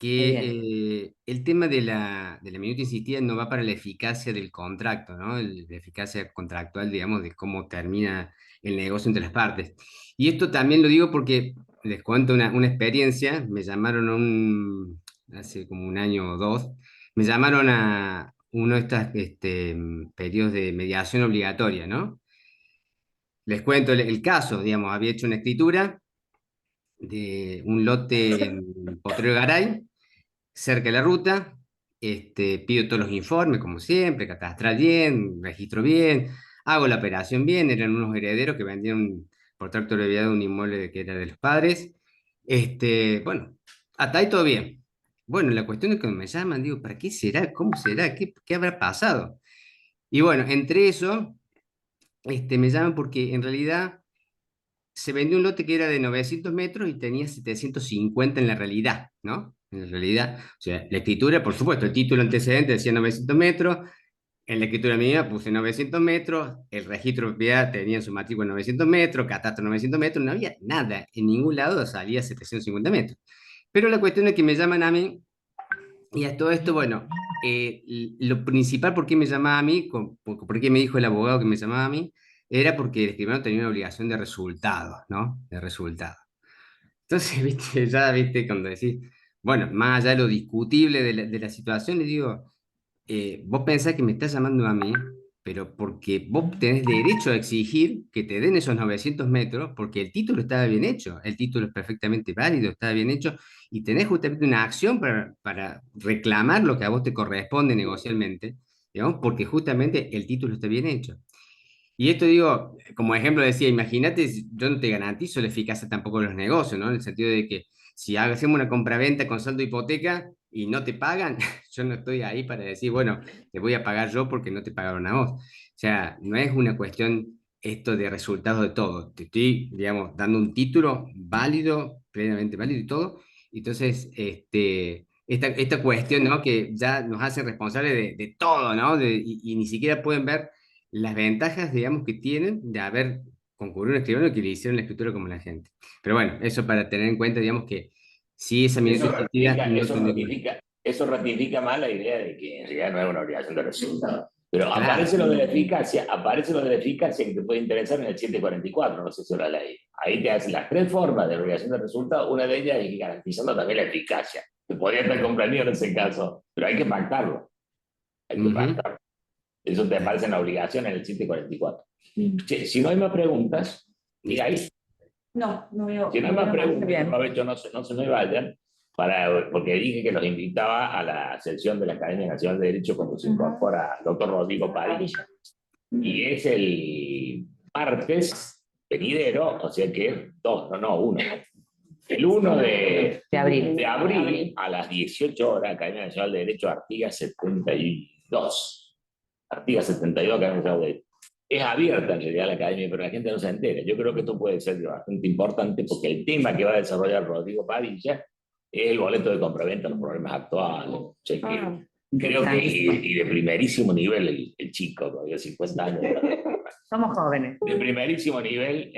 Muy bien. que el tema de la minuta insistida no va para la eficacia del contrato, ¿no? La eficacia contractual, digamos, de cómo termina el negocio entre las partes. Y esto también lo digo porque les cuento una experiencia. Me llamaron hace como un año o dos, me llamaron a uno de estos periodos de mediación obligatoria, ¿no? Les cuento el caso, digamos, había hecho una escritura de un lote en Potrero Garay, cerca de la ruta. Pido todos los informes, como siempre, catastral bien, registro bien, hago la operación bien. Eran unos herederos que vendieron por tracto de propiedad un inmueble que era de los padres. Bueno, hasta ahí todo bien. Bueno, la cuestión es que me llaman, digo, ¿para qué será? ¿Cómo será? ¿Qué habrá pasado? Y bueno, entre eso, me llaman porque en realidad se vendió un lote que era de 900 metros y tenía 750 en la realidad, ¿no? En la realidad, o sea, la escritura, por supuesto, el título antecedente decía 900 metros, En la escritura mía puse 900 metros, el registro de propiedad tenía en su matrícula 900 metros, catastro 900 metros, no había nada, en ningún lado salía 750 metros. Pero la cuestión es que me llaman a mí, y a todo esto, bueno, lo principal por qué me llamaba a mí, por qué me dijo el abogado que me llamaba a mí, era porque el escribano tenía una obligación de resultados, ¿no? De resultados. Entonces, viste, ya, viste, cuando decís, bueno, más allá de lo discutible de la situación, le digo, vos pensás que me estás llamando a mí, pero porque vos tenés derecho a exigir que te den esos 900 metros, porque el título estaba bien hecho, el título es perfectamente válido, estaba bien hecho, y tenés justamente una acción para reclamar lo que a vos te corresponde negocialmente, digamos, porque justamente el título está bien hecho. Y esto digo, como ejemplo decía, imagínate, yo no te garantizo la eficacia tampoco de los negocios, ¿no? En el sentido de que si hacemos una compraventa con saldo de hipoteca y no te pagan, yo no estoy ahí para decir, bueno, te voy a pagar yo porque no te pagaron a vos. O sea, no es una cuestión esto de resultados de todo. Te estoy, digamos, dando un título válido, plenamente válido y todo. Entonces, esta cuestión, ¿no? Que ya nos hace responsables de todo, ¿no? Y ni siquiera pueden ver las ventajas, digamos, que tienen de haber concurrido un escribano que le hicieron la escritura como la gente. Pero bueno, eso para tener en cuenta, digamos, que si esa minuta existida no tendría- Eso ratifica más la idea de que en realidad no es una obligación de resultado. Pero Claro. aparece lo de la eficacia que te puede interesar en el 744, no sé si lo leí. Ahí te hacen las tres formas de obligación de resultado, una de ellas es garantizando también la eficacia, que podría estar comprendido en ese caso, pero hay que pactarlo. Hay que pactarlo. Eso te aparece en la obligación en el 744. Che, si no hay más preguntas, diga ahí. No, no veo. Si no hay más preguntas, Bien. aprovecho, no se me vayan, porque dije que los invitaba a la sesión de la Academia Nacional de Derecho cuando se incorpora el doctor Rodrigo Padilla. Y es el martes venidero, o sea que uno. El 1 de abril a las 18 horas, Academia Nacional de Derecho, Artigas 72. Artigas 72, Academia Nacional de Derecho. Es abierta en realidad la academia, pero la gente no se entera. Yo creo que esto puede ser bastante importante porque el tema que va a desarrollar Rodrigo Padilla es el boleto de compraventa, los problemas actuales. O sea que creo que y de primerísimo nivel el chico, todavía 50 años. Somos jóvenes. De primerísimo nivel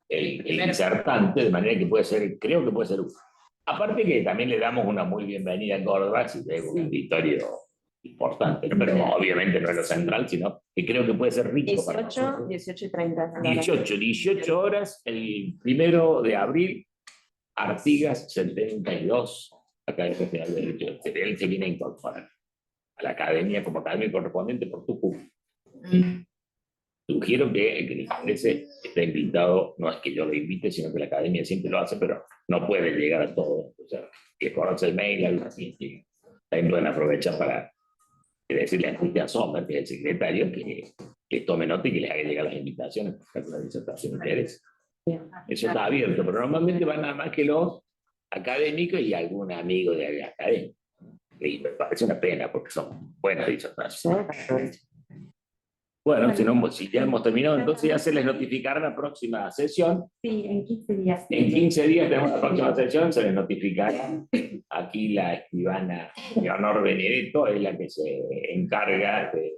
el disertante, de manera que puede ser, creo que puede ser uno. Aparte que también le damos una muy bienvenida a Córdoba, si es un auditorio importante, ¿no? Pero obviamente no es lo central, sino que creo que puede ser rico. 18 y 30. 18 horas, el 1 de abril, Artigas 72, Academia Nacional de Derecho. Él se viene a incorporar a la academia como academia correspondiente por Tucumán. Sugiero que el que les interese esté invitado, no es que yo lo invite, sino que la academia siempre lo hace, pero no puede llegar a todo. O sea, que conoce el mail, algo así, que también pueden aprovechar para decirle a Cristian Sommer, que es el secretario, que tome nota y que les haga llegar las invitaciones para la disertación de interés. Eso está abierto, pero normalmente van nada más que los académicos y algún amigo de la academia. Y me parece una pena porque son buenas disertaciones. Bueno, si ya hemos terminado, entonces ya se les notificará la próxima sesión. Sí, en 15 días. En 15 días tenemos la próxima sesión, se les notificará. Aquí la escribana Leonor Benedetto es la que se encarga de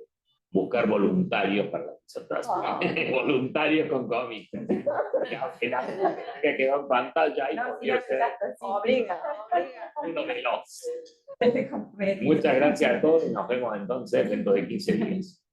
buscar voluntarios para la disertación. Voluntarios con comités. Que quedó en pantalla y podría ser uno de los. Muchas gracias a todos y nos vemos entonces dentro de 15 días.